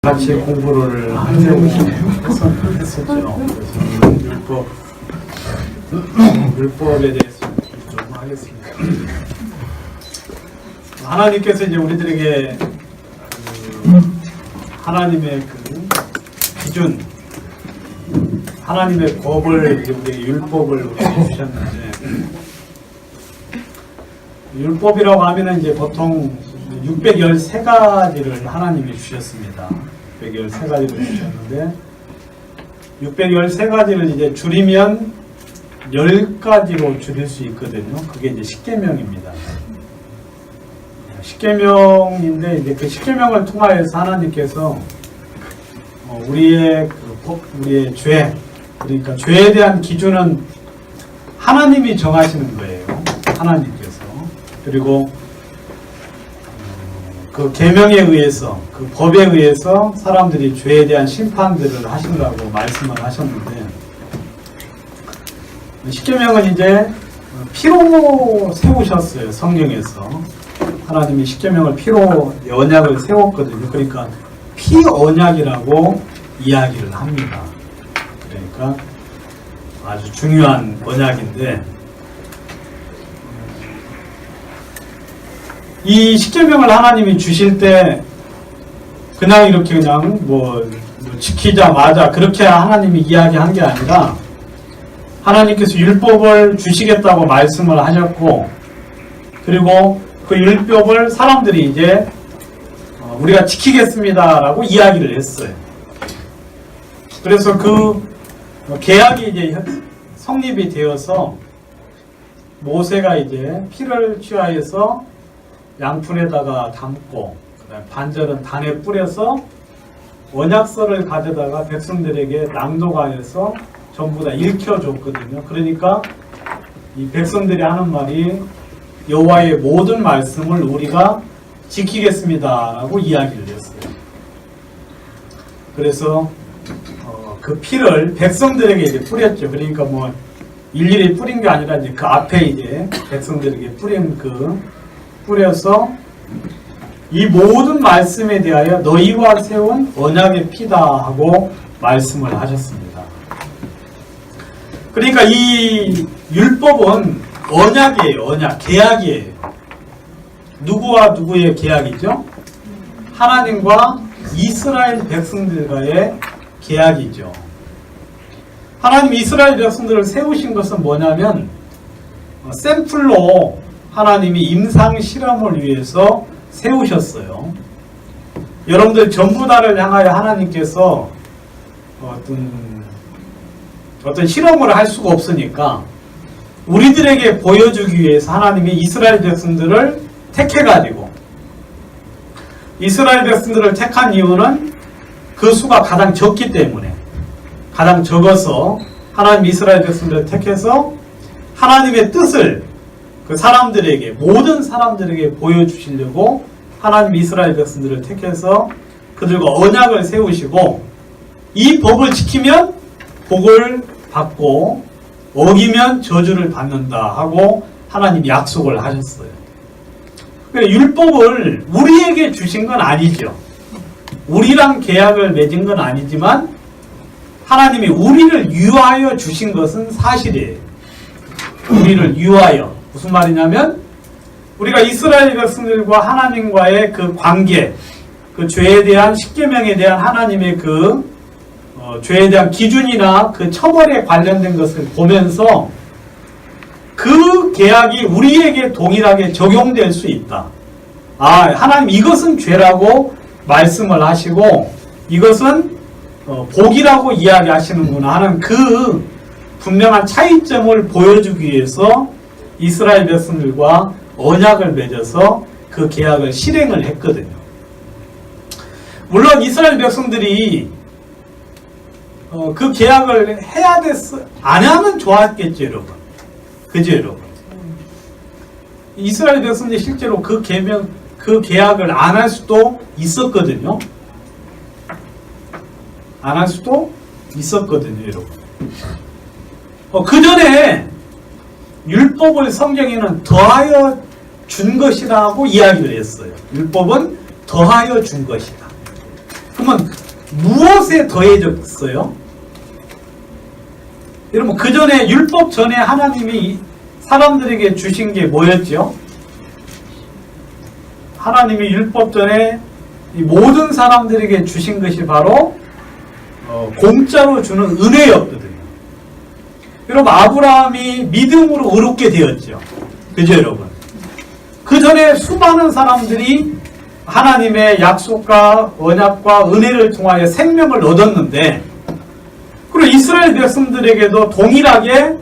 같이 공부를 하려고 했었죠. 그래서 율법에 대해서 좀 하겠습니다. 하나님께서 이제 우리들에게 하나님의 그 기준, 하나님의 법을 이제 우리에게 율법을 우리에게 주셨는데, 율법이라고 하면은 이제 보통 613가지를 하나님이 주셨습니다. 613가지를 주셨는데 613가지를 이제 줄이면 10가지로 줄일 수 있거든요. 그게 이제 십계명입니다. 십계명인데 이제 그 십계명을 통하여서 하나님께서 우리의 우리의 죄, 그러니까 죄에 대한 기준은 하나님이 정하시는 거예요. 하나님께서. 그리고 그 계명에 의해서, 그 법에 의해서 사람들이 죄에 대한 심판들을 하신다고 말씀을 하셨는데, 십계명은 이제 피로 세우셨어요. 성경에서 하나님이 십계명을 피로 언약을 세웠거든요. 그러니까 피 언약이라고 이야기를 합니다. 그러니까 아주 중요한 언약인데, 이 십계명을 하나님이 주실 때 그냥 이렇게 그냥 뭐 지키자마자 그렇게 하나님이 이야기한 게 아니라, 하나님께서 율법을 주시겠다고 말씀을 하셨고, 그리고 그 율법을 사람들이 이제 우리가 지키겠습니다라고 이야기를 했어요. 그래서 그 계약이 이제 성립이 되어서 모세가 이제 피를 취하여서 양푼에다가 담고, 그다음에 반절은 단에 뿌려서 언약서를 가져다가 백성들에게 낭독하여서 전부 다 읽혀줬거든요. 그러니까 이 백성들이 하는 말이 여호와의 모든 말씀을 우리가 지키겠습니다라고 이야기를 했어요. 그래서 그 피를 백성들에게 이제 뿌렸죠. 그러니까 뭐 일일이 뿌린 게 아니라 이제 그 앞에 이제 백성들에게 뿌려서 이 모든 말씀에 대하여 너희와 세운 언약의 피다 하고 말씀을 하셨습니다. 그러니까 이 율법은 언약이에요. 언약, 계약이에요. 누구와 누구의 계약이죠? 하나님과 이스라엘 백성들과의 계약이죠. 하나님 이스라엘 백성들을 세우신 것은 뭐냐면 샘플로 하나님이 임상 실험을 위해서 세우셨어요. 여러분들 전부 다를 향하여 하나님께서 어떤 실험을 할 수가 없으니까 우리들에게 보여주기 위해서 하나님이 이스라엘 백성들을 택해가지고, 이스라엘 백성들을 택한 이유는 그 수가 가장 적기 때문에, 가장 적어서 하나님 이스라엘 백성들을 택해서 하나님의 뜻을 그 사람들에게, 모든 사람들에게 보여주시려고 하나님 이스라엘 백성들을 택해서 그들과 언약을 세우시고, 이 법을 지키면 복을 받고 어기면 저주를 받는다 하고 하나님이 약속을 하셨어요. 그러니까 율법을 우리에게 주신 건 아니죠. 우리랑 계약을 맺은 건 아니지만 하나님이 우리를 위하여 주신 것은 사실이에요. 우리를 위하여. 무슨 말이냐면 우리가 이스라엘 백성들과 하나님과의 그 관계, 그 죄에 대한 십계명에 대한 하나님의 그 죄에 대한 기준이나 그 처벌에 관련된 것을 보면서 그 계약이 우리에게 동일하게 적용될 수 있다. 아, 하나님 이것은 죄라고 말씀을 하시고 이것은 복이라고 이야기하시는구나 하는 그 분명한 차이점을 보여주기 위해서 이스라엘 백성들과 언약을 맺어서 그 계약을 실행을 했거든요. 물론 이스라엘 백성들이 그 계약을 해야 됐어, 안 하면 좋았겠죠, 여러분. 그죠, 여러분? 이스라엘 백성들이 실제로 그 계약을 안 할 수도 있었거든요. 안 할 수도 있었거든요, 여러분. 그 전에 율법을 성경에는 더하여 준 것이라고 이야기를 했어요. 율법은 더하여 준 것이다. 그러면 무엇에 더해졌어요? 여러분, 그 전에, 율법 전에 하나님이 사람들에게 주신 게 뭐였죠? 하나님이 율법 전에 이 모든 사람들에게 주신 것이 바로 공짜로 주는 은혜였거든요. 여러분, 아브라함이 믿음으로 의롭게 되었죠. 그죠, 여러분? 그 전에 수많은 사람들이 하나님의 약속과 언약과 은혜를 통하여 생명을 얻었는데, 그리고 이스라엘 백성들에게도 동일하게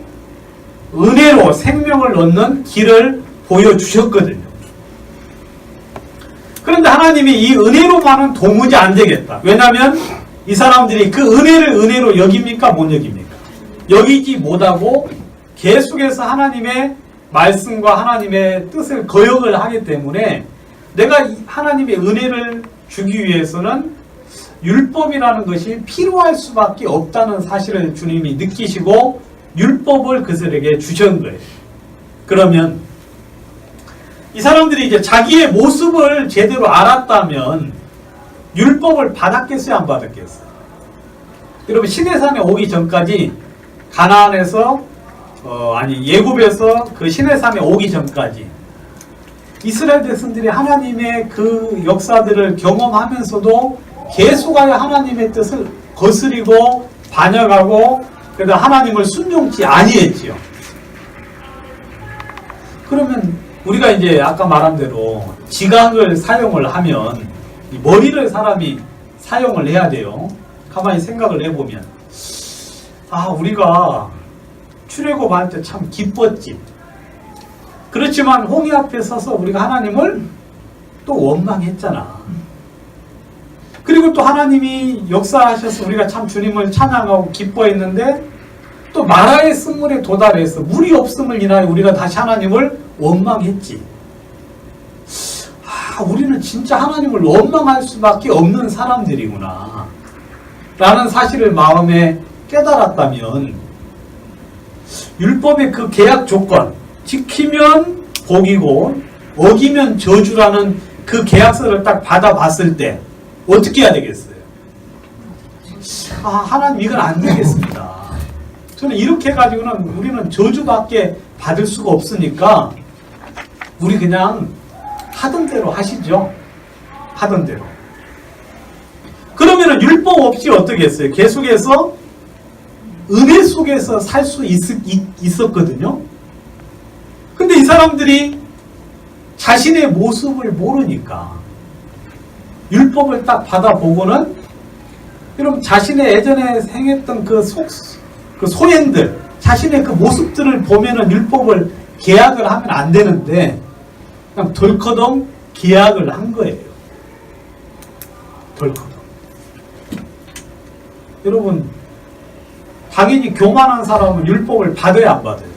은혜로 생명을 얻는 길을 보여주셨거든요. 그런데 하나님이 이 은혜로만은 도무지 안 되겠다. 왜냐하면 이 사람들이 그 은혜를 은혜로 여깁니까? 못 여깁니까? 여기지 못하고 계속해서 하나님의 말씀과 하나님의 뜻을 거역을 하기 때문에 내가 하나님의 은혜를 주기 위해서는 율법이라는 것이 필요할 수밖에 없다는 사실을 주님이 느끼시고 율법을 그들에게 주신 거예요. 그러면 이 사람들이 이제 자기의 모습을 제대로 알았다면 율법을 받았겠어요? 안 받았겠어요? 여러분, 시내산에 오기 전까지 가나안에서 예굽에서 그 시내산에 오기 전까지 이스라엘 백성들이 하나님의 그 역사들을 경험하면서도 계속하여 하나님의 뜻을 거스리고 반역하고 그래서 하나님을 순종치 아니했지요. 그러면 우리가 이제 아까 말한 대로 지각을 사용을 하면 머리를 사람이 사용을 해야 돼요. 가만히 생각을 해보면 우리가 출애굽할 때 참 기뻤지. 그렇지만 홍해 앞에 서서 우리가 하나님을 또 원망했잖아. 그리고 또 하나님이 역사하셔서 우리가 참 주님을 찬양하고 기뻐했는데 또 마라의 쓴물에 도달해서 물이 없음을 인하여 우리가 다시 하나님을 원망했지. 우리는 진짜 하나님을 원망할 수밖에 없는 사람들이구나 라는 사실을 마음에 깨달았다면 율법의 그 계약 조건, 지키면 복이고 어기면 저주라는 그 계약서를 딱 받아봤을 때 어떻게 해야 되겠어요? 하나님 이건 안 되겠습니다. 저는 이렇게 해가지고는 우리는 저주밖에 받을 수가 없으니까 우리 그냥 하던 대로 하시죠. 하던 대로. 그러면은 율법 없이 어떻게 했어요? 계속해서 은혜 속에서 살 수 있었거든요. 근데 이 사람들이 자신의 모습을 모르니까 율법을 딱 받아보고는 여러분 자신의 예전에 행했던 그 소행들, 자신의 그 모습들을 보면은 율법을 계약을 하면 안 되는데 그냥 덜커덩 계약을 한 거예요. 덜커덩. 여러분 당연히 교만한 사람은 율법을 받아야 안 받아요?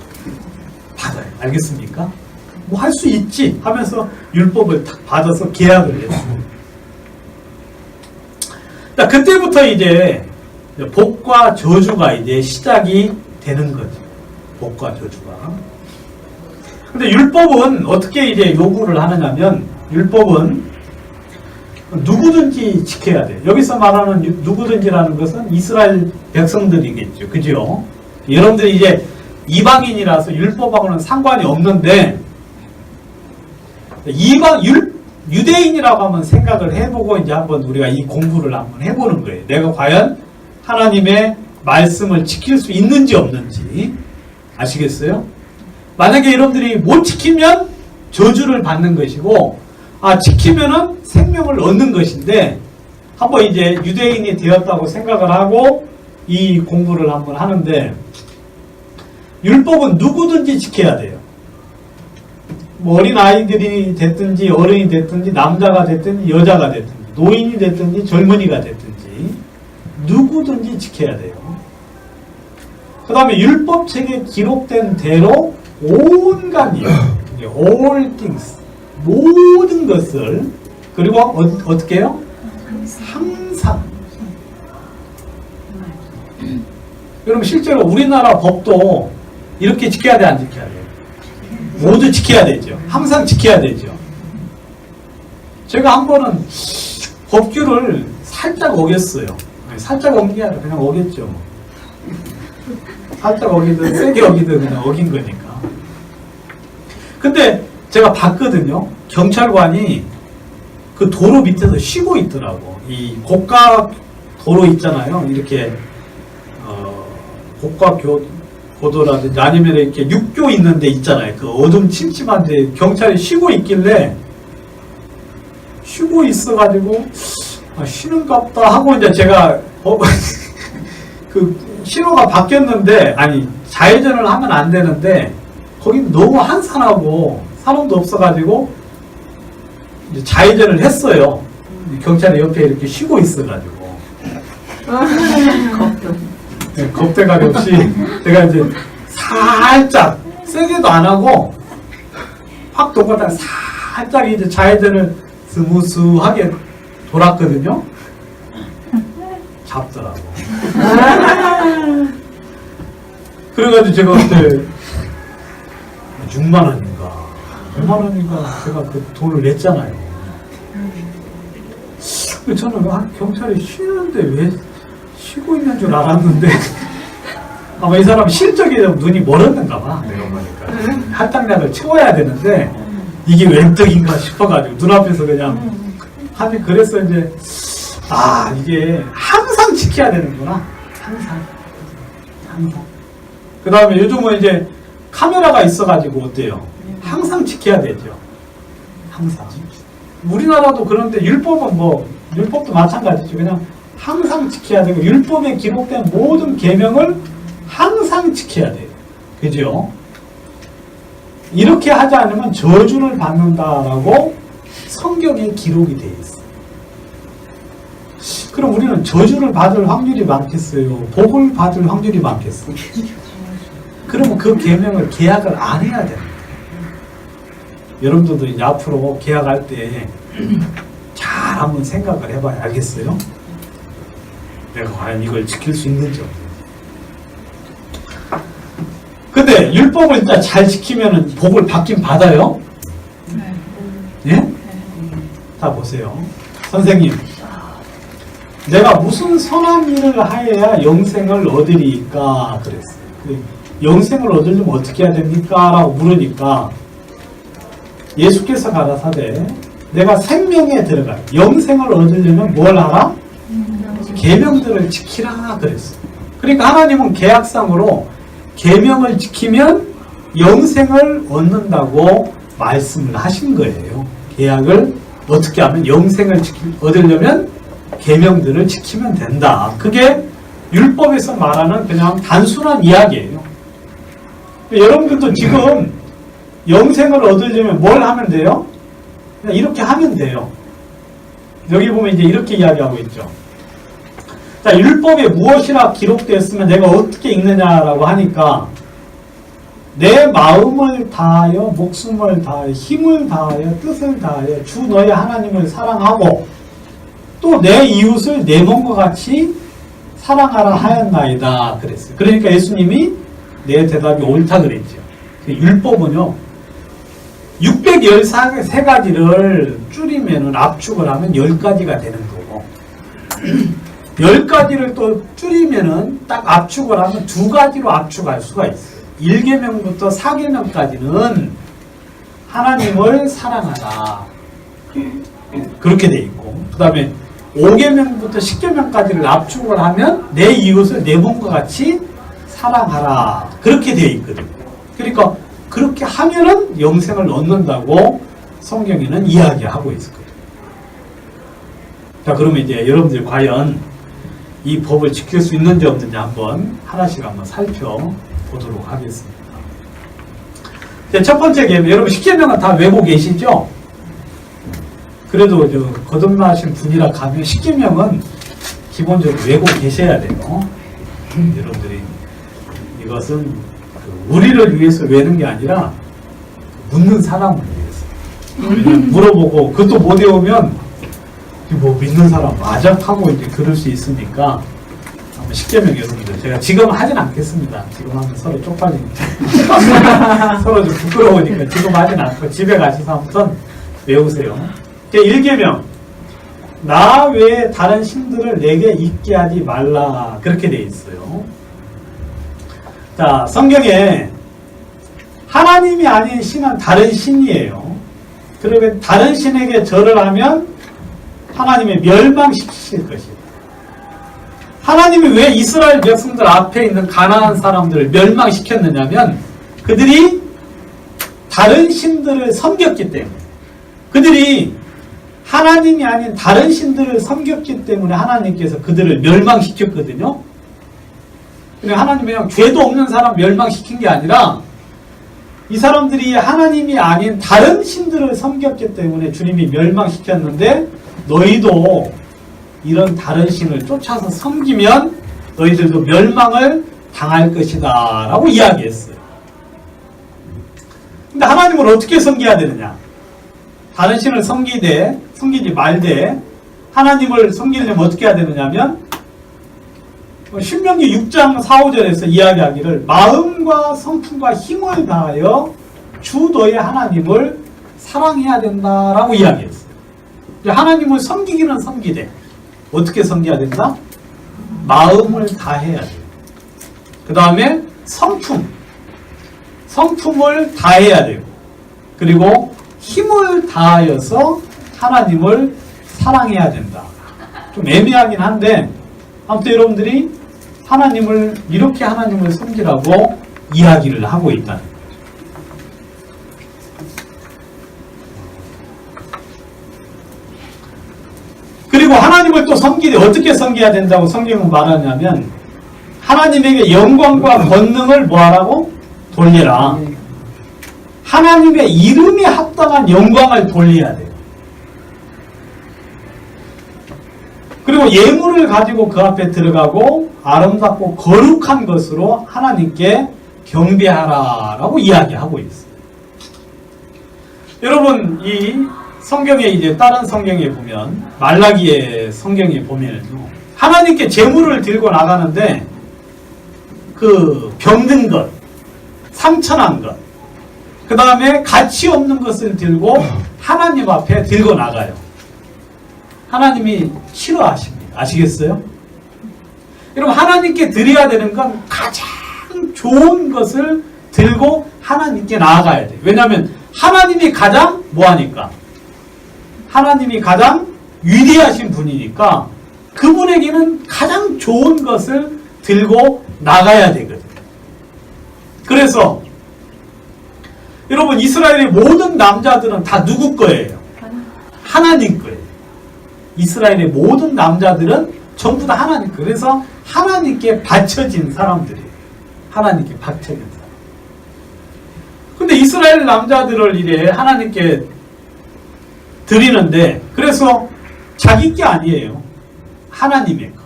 받아요. 알겠습니까? 뭐 할 수 있지 하면서 율법을 딱 받아서 계약을 했어요. 그때부터 이제 복과 저주가 이제 시작이 되는 거죠. 복과 저주가. 근데 율법은 어떻게 이제 요구를 하느냐면 율법은 누구든지 지켜야 돼요. 여기서 말하는 누구든지라는 것은 이스라엘 백성들이겠죠. 그죠? 여러분들이 이제 이방인이라서 율법하고는 상관이 없는데 유대인이라고 한번 생각을 해보고 이제 한번 우리가 이 공부를 한번 해보는 거예요. 내가 과연 하나님의 말씀을 지킬 수 있는지 없는지 아시겠어요? 만약에 여러분들이 못 지키면 저주를 받는 것이고 지키면은 생명을 얻는 것인데 한번 이제 유대인이 되었다고 생각을 하고 이 공부를 한번 하는데 율법은 누구든지 지켜야 돼요. 뭐 어린 아이들이 됐든지 어른이 됐든지 남자가 됐든지 여자가 됐든지 노인이 됐든지 젊은이가 됐든지 누구든지 지켜야 돼요. 그 다음에 율법책에 기록된 대로 온갖 일, all things, 모든 것을 그리고 어떻게 해요? 항상. 여러분 실제로 우리나라 법도 이렇게 지켜야 돼, 안 지켜야 돼? 모두 지켜야 되죠. 항상 지켜야 되죠. 제가 한 번은 법규를 살짝 어겼어요. 아니, 살짝 어긴 게 아니라 그냥 어겼죠. 살짝 어기든 세게 어기든 그냥 어긴 거니까. 근데 제가 봤거든요. 경찰관이 그 도로 밑에서 쉬고 있더라고. 이 고가 도로 있잖아요. 이렇게 고가 고도라든지 아니면 이렇게 육교 있는 데 있잖아요. 그 어둠 침침한 데 경찰이 쉬고 있길래 쉬고 있어가지고 쉬는갑다 하고 이제 제가 그 신호가 바뀌었는데 아니 좌회전을 하면 안 되는데 거긴 너무 한산하고 사람도 없어가지고 이제 좌회전을 했어요. 경찰이 옆에 이렇게 쉬고 있어가지고 네, 겁대가리 없이 제가 이제 살짝 세게도 안 하고 확 동갔다가 살짝 이제 좌회전을 스무스하게 돌았거든요. 잡더라고. 그래가지고 제가 그때 6만 원인가 5만 원인가 제가 그 돈을 냈잖아요. 저는 경찰이 쉬는데 왜 쉬고 있는 줄 알았는데 아마 이 사람 실적이 좀 눈이 멀었는가 봐. 내가 보니까 할당량을 채워야 되는데 이게 웬 떡인가 싶어가지고 눈앞에서 그냥 하면 그래서 이제 이게 항상 지켜야 되는구나. 항상. 그 다음에 요즘은 이제 카메라가 있어가지고 어때요? 항상 지켜야 되죠. 항상. 우리나라도 그런데 율법도 마찬가지죠. 그냥 항상 지켜야 되고 율법에 기록된 모든 계명을 항상 지켜야 돼요. 그죠? 이렇게 하지 않으면 저주를 받는다라고 성경에 기록이 되어 있어요. 그럼 우리는 저주를 받을 확률이 많겠어요? 복을 받을 확률이 많겠어요? 그러면 그 계명을 계약을 안 해야 됩니다. 여러분들도 이제 앞으로 계약할 때 잘 한번 생각을 해봐야 알겠어요? 내가 과연 이걸 지킬 수 있는지 없는지. 근데 율법을 일단 잘 지키면 복을 받긴 받아요? 예? 자 보세요. 선생님, 내가 무슨 선한 일을 하여야 영생을 얻으리까 그랬어요. 영생을 얻으려면 어떻게 해야 됩니까? 라고 물으니까 예수께서 가라사대 내가 생명에 들어가 영생을 얻으려면 뭘 하라? 계명들을 지키라 그랬어요. 그러니까 하나님은 계약상으로 계명을 지키면 영생을 얻는다고 말씀을 하신 거예요. 계약을 어떻게 하면 영생을 얻으려면 계명들을 지키면 된다. 그게 율법에서 말하는 그냥 단순한 이야기예요. 여러분들도 지금 영생을 얻으려면 뭘 하면 돼요? 그냥 이렇게 하면 돼요. 여기 보면 이제 이렇게 이야기하고 있죠. 자, 율법에 무엇이라 기록되었으면 내가 어떻게 읽느냐라고 하니까 내 마음을 다하여 목숨을 다하여 힘을 다하여 뜻을 다하여 주 너의 하나님을 사랑하고 또 내 이웃을 내 몸과 같이 사랑하라 하였나이다 그랬어요. 그러니까 예수님이 내 대답이 옳다 그랬죠. 율법은요 613가지를 줄이면 압축을 하면 10가지가 되는 거고 10가지를 또 줄이면은 딱 압축을 하면 2가지로 압축할 수가 있어요. 1계명부터 4계명까지는 하나님을 사랑하라 그렇게 돼 있고 그 다음에 5계명부터 10계명까지를 압축을 하면 내 이웃을 내 몸과 같이 사랑하라 그렇게 돼 있거든요. 그러니까 그렇게 하면은 영생을 얻는다고 성경에는 이야기하고 있을 거예요. 자, 그러면 이제 여러분들 과연 이 법을 지킬 수 있는지 없는지 한번 하나씩 한번 살펴보도록 하겠습니다. 첫 번째 계명, 여러분 10계명은 다 외고 계시죠? 그래도 거듭나신 분이라 가면 10계명은 기본적으로 외고 계셔야 돼요. 여러분들이 이것은 우리를 위해서 외는 게 아니라 묻는 사람을 위해서 물어보고 그것도 못 외우면 뭐 믿는 사람 맞아 하고 이제 그럴 수 있으니까 한번 10계명 여러분들 제가 지금 하진 않겠습니다. 지금 하면 서로 쪽팔리니까 서로 좀 부끄러우니까 지금 하진 않고 집에 가셔서 한번 외우세요. 1계명 나 외에 다른 신들을 내게 있게 하지 말라. 그렇게 돼 있어요. 자, 성경에 하나님이 아닌 신은 다른 신이에요. 그러면 다른 신에게 절을 하면 하나님이 멸망시키실 것이다. 하나님이 왜 이스라엘 백성들 앞에 있는 가나안 사람들을 멸망시켰느냐면 그들이 다른 신들을 섬겼기 때문에, 그들이 하나님이 아닌 다른 신들을 섬겼기 때문에 하나님께서 그들을 멸망시켰거든요. 근데 하나님이 그냥 죄도 없는 사람 멸망시킨 게 아니라 이 사람들이 하나님이 아닌 다른 신들을 섬겼기 때문에 주님이 멸망시켰는데, 너희도 이런 다른 신을 쫓아서 섬기면 너희들도 멸망을 당할 것이다 라고 이야기했어요. 근데 하나님을 어떻게 섬겨야 되느냐? 다른 신을 섬기지 말되 하나님을 섬기려면 어떻게 해야 되느냐 하면 신명기 6장 4, 5절에서 이야기하기를 마음과 성품과 힘을 다하여 주 너의 하나님을 사랑해야 된다라고 이야기했어요. 하나님을 섬기기는 섬기되 어떻게 섬겨야 된다? 마음을 다해야 돼요. 그 다음에 성품을 다해야 되고, 그리고 힘을 다하여서 하나님을 사랑해야 된다. 좀 애매하긴 한데 아무튼 여러분들이 이렇게 하나님을 섬기라고 이야기를 하고 있다는 거죠. 그리고 하나님을 또 섬기되 어떻게 섬겨야 된다고 성경은 말하냐면 하나님에게 영광과 권능을 뭐하라고? 돌리라. 하나님의 이름에 합당한 영광을 돌려야 돼요. 그리고 예물을 가지고 그 앞에 들어가고 아름답고 거룩한 것으로 하나님께 경배하라라고 이야기하고 있어요. 여러분, 이 성경에 이제 다른 성경에 보면 말라기의 성경에 보면요, 하나님께 제물을 들고 나가는데 그 병든 것, 상처난 것, 그 다음에 가치 없는 것을 들고 하나님 앞에 들고 나가요. 하나님이 싫어하십니다. 아시겠어요? 여러분, 하나님께 드려야 되는 건 가장 좋은 것을 들고 하나님께 나아가야 돼요. 왜냐하면 하나님이 가장 뭐하니까? 하나님이 가장 위대하신 분이니까 그분에게는 가장 좋은 것을 들고 나가야 되거든요. 그래서 여러분, 이스라엘의 모든 남자들은 다 누구 거예요? 하나님 거예요. 이스라엘의 모든 남자들은 전부 다 하나님 거예요. 그래서 하나님께 바쳐진 사람들이에요. 하나님께 바쳐진 사람. 근데 이스라엘 남자들을 이래 하나님께 드리는데, 그래서 자기 게 아니에요. 하나님의 거.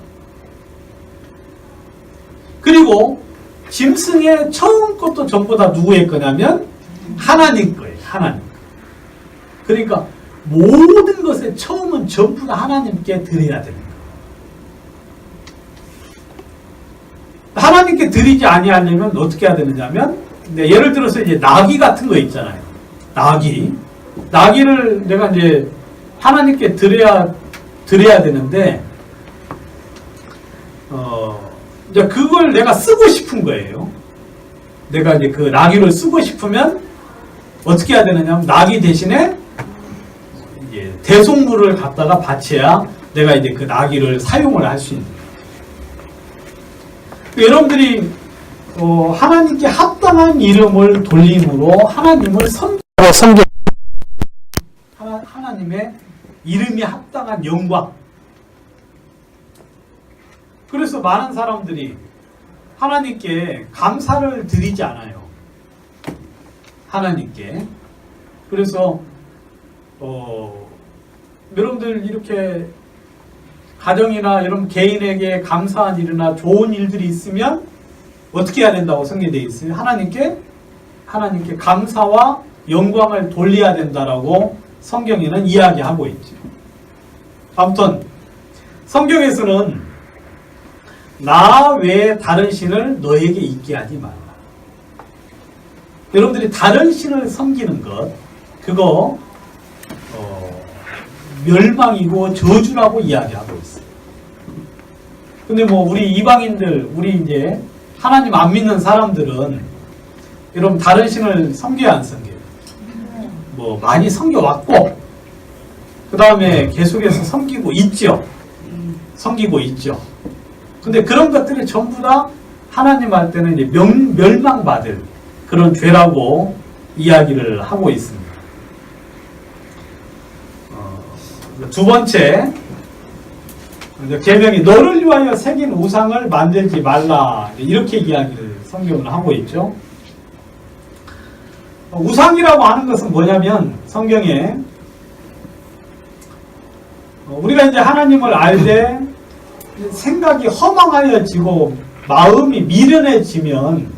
그리고 짐승의 처음 것도 전부 다 누구의 거냐면 하나님 거예요. 하나님 거. 그러니까 모든 것의 처음은 전부 다 하나님께 드려야 되는 거예요. 하나님께 드리지 아니하려면 어떻게 해야 되느냐면, 예를 들어서 이제 나귀 같은 거 있잖아요. 나귀를 내가 이제 하나님께 드려야 되는데, 이제 그걸 내가 쓰고 싶은 거예요. 내가 이제 그 나귀를 쓰고 싶으면 어떻게 해야 되느냐면, 나귀 대신에 이제 대속물을 갖다가 바쳐야 내가 이제 그 나귀를 사용을 할 수 있는 거예요. 여러분들이 하나님께 합당한 이름을 돌림으로 하나님을 섬겨 하나님의 이름이 합당한 영광. 그래서 많은 사람들이 하나님께 감사를 드리지 않아요. 하나님께. 그래서 여러분들 이렇게 가정이나 여러분 개인에게 감사한 일이나 좋은 일들이 있으면 어떻게 해야 된다고 성경에 있어요? 하나님께 감사와 영광을 돌려야 된다라고 성경에는 이야기하고 있죠. 아무튼 성경에서는 나 외에 다른 신을 너에게 있게 하지 말라. 여러분들이 다른 신을 섬기는 것, 그거 멸망이고 저주라고 이야기하고 있어요. 근데 뭐 우리 이방인들, 우리 이제 하나님 안 믿는 사람들은 여러분 다른 신을 섬겨야 안 섬겨요? 뭐 많이 섬겨왔고 그 다음에 계속해서 섬기고 있죠. 섬기고 있죠. 근데 그런 것들이 전부 다 하나님 할 때는 이제 멸망받을 그런 죄라고 이야기를 하고 있습니다. 두 번째 계명이 너를 위하여 새긴 우상을 만들지 말라 이렇게 이야기를 성경을 하고 있죠. 우상이라고 하는 것은 뭐냐면 성경에 우리가 이제 하나님을 알 때 생각이 허망하여지고 마음이 미련해지면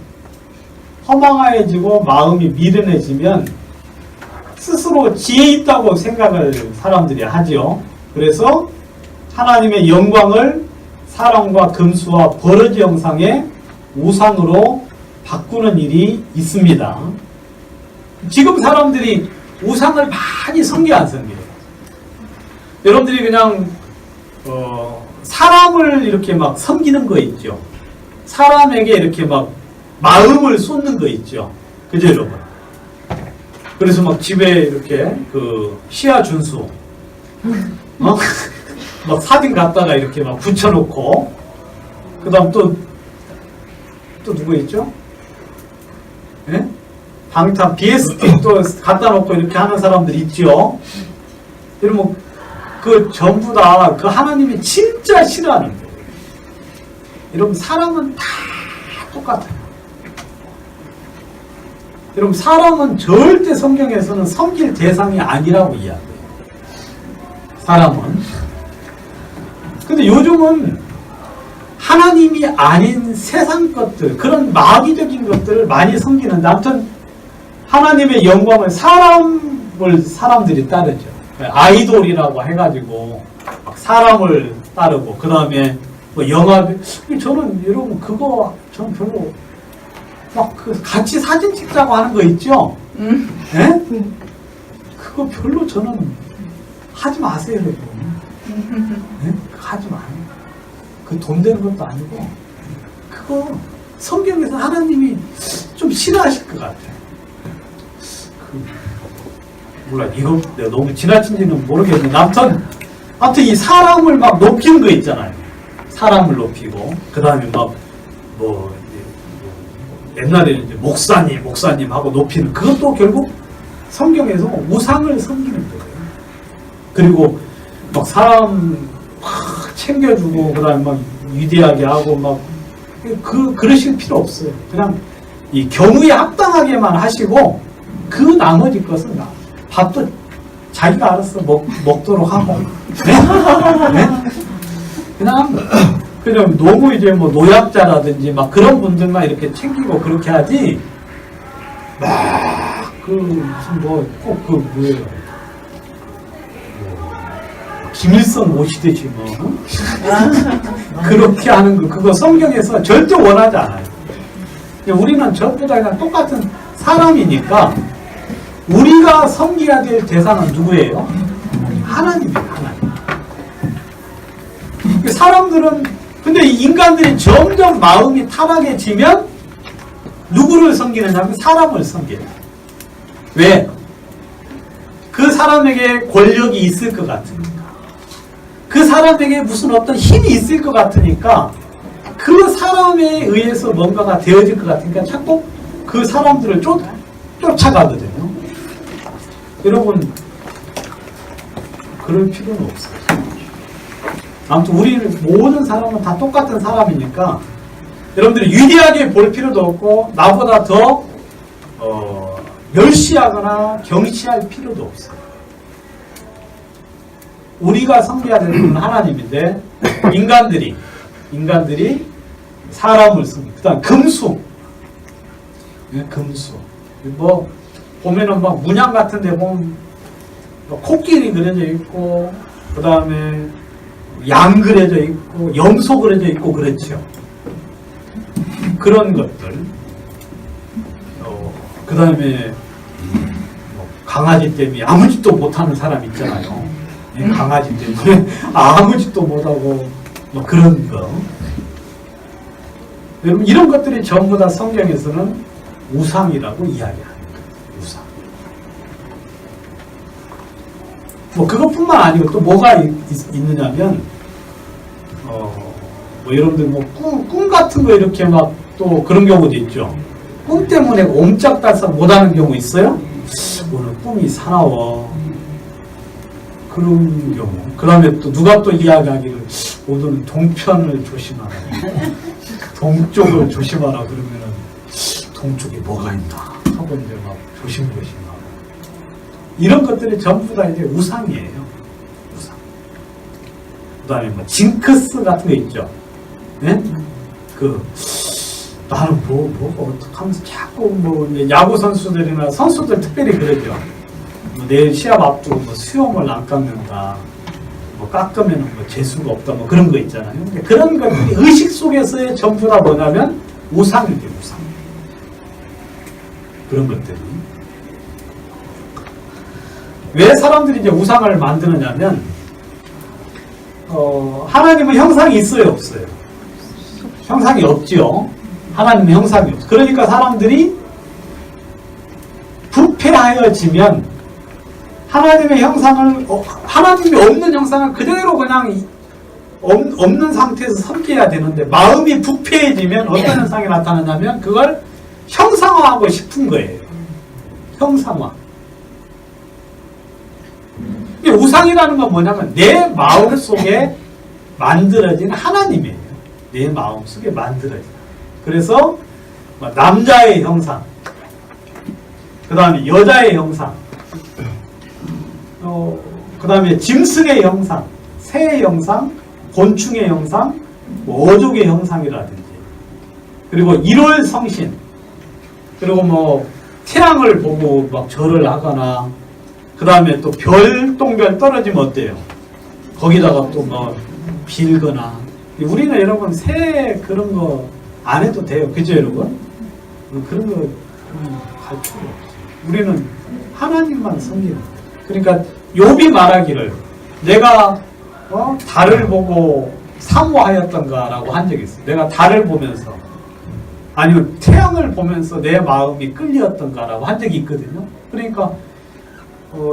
허망해지고 마음이 미련해지면 스스로 지혜 있다고 생각을 사람들이 하죠. 그래서 하나님의 영광을 사람과 금수와 버러지 형상의 우상으로 바꾸는 일이 있습니다. 지금 사람들이 우상을 많이 섬겨 안 섬겨요? 여러분들이 그냥 사람을 이렇게 막 섬기는 거 있죠. 사람에게 이렇게 막 마음을 쏟는 거 있죠. 그죠, 여러분? 그래서 막 집에 이렇게 그 시야 준수, 막 사진 갖다가 이렇게 막 붙여놓고, 그 다음 또 누구 있죠? 예? 방탄 BST 또 갖다 놓고 이렇게 하는 사람들 있죠. 여러분, 그 전부 다 그 하나님이 진짜 싫어하는 거예요. 여러분, 사람은 다 똑같아요. 여러분, 사람은 절대 성경에서는 섬길 대상이 아니라고 이야기해요. 사람은. 근데 요즘은 하나님이 아닌 세상 것들, 그런 마귀적인 것들을 많이 섬기는데, 아무튼 하나님의 영광을 사람들이 따르죠. 아이돌이라고 해가지고 사람을 따르고, 그 다음에 뭐 영화, 저는 여러분 그거 저는 별로 막 그 같이 사진 찍자고 하는 거 있죠? 네? 그거 별로 저는 하지 마세요, 여러분. 네? 그거 하지 마요. 그 돈 되는 것도 아니고, 그거 성경에서 하나님이 좀 싫어하실 것 같아요. 몰라, 이거 내가 너무 지나친지는 모르겠는데, 아무튼 이 사람을 막 높이는 거 있잖아요. 사람을 높이고, 그 다음에 막 옛날에는 이제 목사님 하고 높이는, 그것도 결국 성경에서 우상을 섬기는 거예요. 그리고 막 사람 막 챙겨주고, 그 다음에 막 위대하게 하고, 막 그러실 필요 없어요. 그냥 이 경우에 합당하게만 하시고, 그 나머지 것은 밥도 자기가 알아서 먹도록 하고, 네? 네? 그냥 너무 이제 뭐 노약자라든지 막 그런 분들만 이렇게 챙기고 그렇게 하지, 막 무슨 꼭 뭐예요? 김일성 모시듯이 뭐 그렇게 하는 거, 그거 성경에서 절대 원하지 않아요. 우리는 전부 다 그냥 똑같은 사람이니까 우리가 섬겨야 될 대상은 누구예요? 하나님이에요, 하나님. 사람들은, 근데 이 인간들이 점점 마음이 타락해지면 누구를 섬기느냐면 사람을 섬겨요. 왜? 그 사람에게 권력이 있을 것 같으니까. 그 사람에게 무슨 어떤 힘이 있을 것 같으니까, 그 사람에 의해서 뭔가가 되어질 것 같으니까 자꾸 그 사람들을 쫓아가거든요. 여러분, 그럴 필요는 없어요. 아무튼 우리 모든 사람은 다 똑같은 사람이니까 여러분들이 위대하게 볼 필요도 없고, 나보다 더 멸시하거나 경시할 필요도 없어요. 우리가 섬겨야 되는 건 하나님인데, 인간들이 사람을 섬기고, 그 다음 금수. 뭐 보면은 막 문양 같은 데 보면 코끼리 그려져 있고, 그 다음에 양 그려져 있고, 염소 그려져 있고, 그렇죠. 그런 것들. 그 다음에 강아지 때문에 아무 짓도 못하는 사람 있잖아요. 강아지 때문에 아무 짓도 못하고 뭐 그런 거. 여러분 이런 것들이 전부 다 성경에서는 우상이라고 이야기하는 거예요. 우상. 뭐 그것뿐만 아니고 또 뭐가 있느냐면 뭐 여러분들 뭐 꿈 같은 거 이렇게 막 또 그런 경우도 있죠. 꿈 때문에 옴짝달싹 못하는 경우 있어요? 오늘 꿈이 사나워. 그런 경우. 그 다음에 또 누가 또 이야기하기를 오늘은 동편을 조심하라. 동쪽을 조심하라 그러면은 동쪽에 뭐가 있나 하고 이제 막 조심하고. 이런 것들이 전부 다 이제 우상이에요. 우상. 그 다음에 뭐 징크스 같은 거 있죠. 네? 나는 뭐가 어떻게 하면서 자꾸 뭐 야구 선수들이나 선수들 특별히 그러죠. 뭐 내일 시합 앞두고 뭐 수염을 안 깎는다. 뭐 깎으면 뭐 재수가 없다. 뭐 그런 거 있잖아요. 그러니까 그런 것들이 의식 속에서의 전부 다 뭐냐면 우상이죠, 우상. 그런 것들이. 왜 사람들이 이제 우상을 만드느냐면, 하나님은 형상이 있어요, 없어요? 형상이 없죠. 하나님의 형상이 없어요. 그러니까 사람들이 부패하여지면 하나님의 형상을, 하나님이 없는 형상을 그대로 그냥 없는 상태에서 섬겨야 되는데, 마음이 부패해지면 어떤 현상이 나타나냐면 그걸 형상화하고 싶은 거예요. 형상화. 우상이라는 건 뭐냐면 내 마음 속에 만들어진 하나님이에요. 내 마음 속에 만들어진. 그래서 남자의 형상, 그 다음에 여자의 형상, 그 다음에 짐승의 형상, 새의 형상, 곤충의 형상, 어족의 형상이라든지, 그리고 일월 성신, 그리고 뭐 태양을 보고 막 절을 하거나, 그 다음에 또 별똥별 떨어지면 어때요? 거기다가 또 뭐 빌거나. 우리는 여러분 새 그런 거 안 해도 돼요. 그죠 여러분? 그런 거 갈 필요 없어요. 우리는 하나님만 섬기는 거예요. 그러니까 욥이 말하기를 내가 달을 보고 사모하였던가라고 한 적이 있어요. 내가 달을 보면서 아니면 태양을 보면서 내 마음이 끌렸던가라고 한 적이 있거든요. 그러니까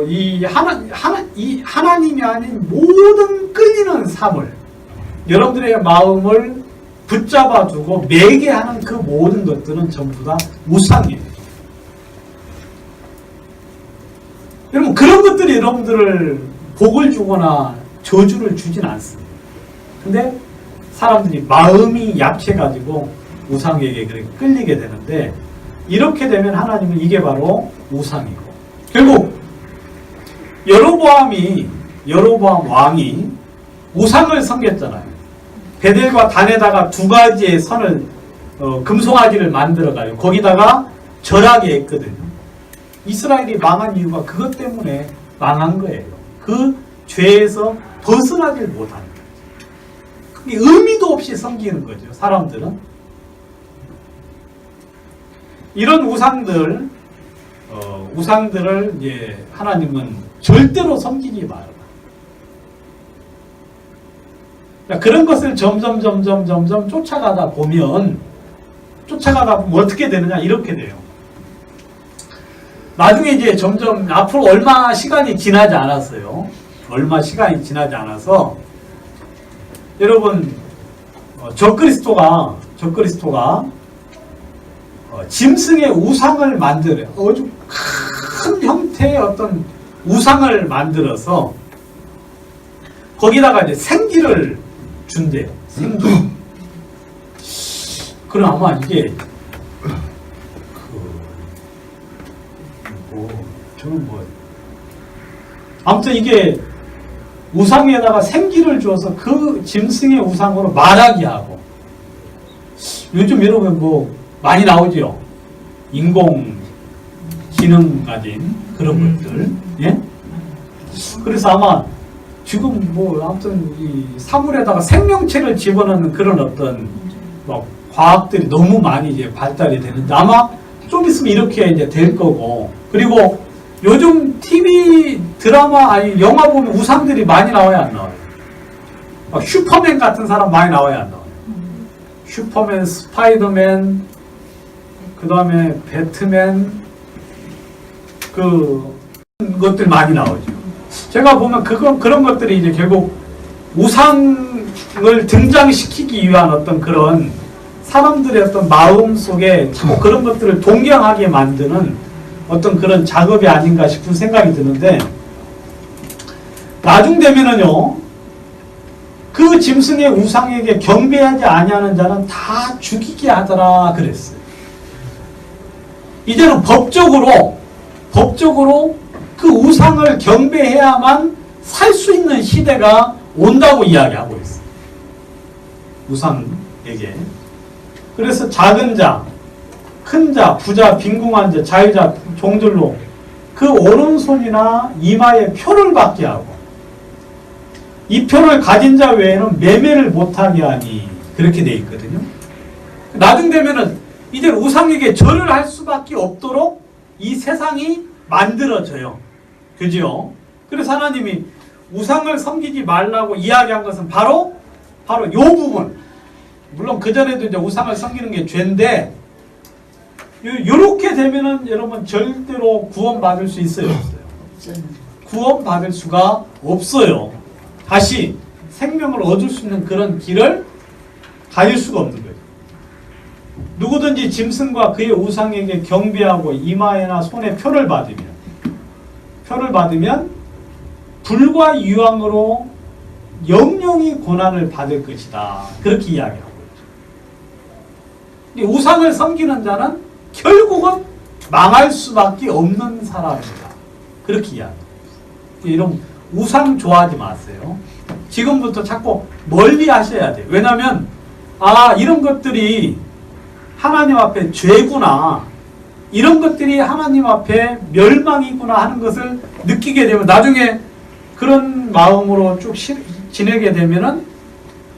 이 하나님이 아닌 모든 끌리는 삶을 여러분들의 마음을 붙잡아주고 매게 하는 그 모든 것들은 전부 다 우상이에요. 여러분 그런 것들이 여러분들을 복을 주거나 저주를 주진 않습니다. 근데 사람들이 마음이 약해가지고 우상에게 그렇게 끌리게 되는데, 이렇게 되면 하나님은 이게 바로 우상이고, 결국 여로보암 왕이 우상을 섬겼잖아요. 베델과 단에다가 두 가지의 선을 금송아지를 만들어가지고 거기다가 절하게 했거든요. 이스라엘이 망한 이유가 그것 때문에 망한 거예요. 그 죄에서 벗어나질 못하는 거예요. 의미도 없이 섬기는 거죠. 사람들은 이런 우상들을 이제 하나님은 절대로 섬기지 말아라. 그런 것을 점점 쫓아가다 보면 어떻게 되느냐, 이렇게 돼요. 나중에 이제 점점 앞으로 얼마 시간이 지나지 않았어요. 얼마 시간이 지나지 않아서 여러분 적그리스도가 짐승의 우상을 만들어요. 아주 큰 형태의 어떤 우상을 만들어서 거기다가 이제 생기를 준대요. 생기. 그럼 아마 이게 아무튼 이게 우상에다가 생기를 줘서 그 짐승의 우상으로 말하게 하고, 요즘 여러분 뭐 많이 나오죠. 인공 기능 가진 그런 것들. 예? 그래서 아마 지금 뭐 아무튼 이 사물에다가 생명체를 집어넣는 그런 어떤 뭐 과학들이 너무 많이 이제 발달이 되는데, 아마 좀 있으면 이렇게 이제 될 거고, 그리고 요즘 TV 드라마, 아니, 영화 보면 우상들이 많이 나와야 안 나와요? 막 슈퍼맨 같은 사람 많이 나와야 안 나와요? 슈퍼맨, 스파이더맨, 그 다음에 배트맨, 것들 많이 나오죠. 제가 보면 그런 것들이 이제 결국 우상을 등장시키기 위한 어떤 그런 사람들의 어떤 마음 속에 자꾸 그런 것들을 동경하게 만드는 어떤 그런 작업이 아닌가 싶은 생각이 드는데, 나중 되면은요, 그 짐승의 우상에게 경배하지 아니하는 자는 다 죽이게 하더라 그랬어요. 이제는 법적으로 그 우상을 경배해야만 살 수 있는 시대가 온다고 이야기하고 있어요. 우상에게. 그래서 작은 자, 큰 자, 부자, 빈궁한 자, 자유자, 종들로 그 오른손이나 이마에 표를 받게 하고, 이 표를 가진 자 외에는 매매를 못하게 하니, 그렇게 돼 있거든요. 나중 되면은 이제 우상에게 절을 할 수밖에 없도록 이 세상이 만들어져요. 그죠? 그래서 하나님이 우상을 섬기지 말라고 이야기한 것은 바로 요 부분. 물론 그전에도 이제 우상을 섬기는 게 죄인데, 요렇게 되면은 여러분 절대로 구원받을 수 있어요, 없어요? 구원받을 수가 없어요. 다시 생명을 얻을 수 있는 그런 길을 가질 수가 없는 거예요. 누구든지 짐승과 그의 우상에게 경배하고 이마에나 손에 표를 받으면 불과 유황으로 영영이 고난을 받을 것이다. 그렇게 이야기하고 있죠. 우상을 섬기는 자는 결국은 망할 수밖에 없는 사람이다. 그렇게 이야기합니다. 이런 우상 좋아하지 마세요. 지금부터 자꾸 멀리 하셔야 돼요. 왜냐하면 이런 것들이 하나님 앞에 죄구나, 이런 것들이 하나님 앞에 멸망이구나 하는 것을 느끼게 되면, 나중에 그런 마음으로 쭉 지내게 되면은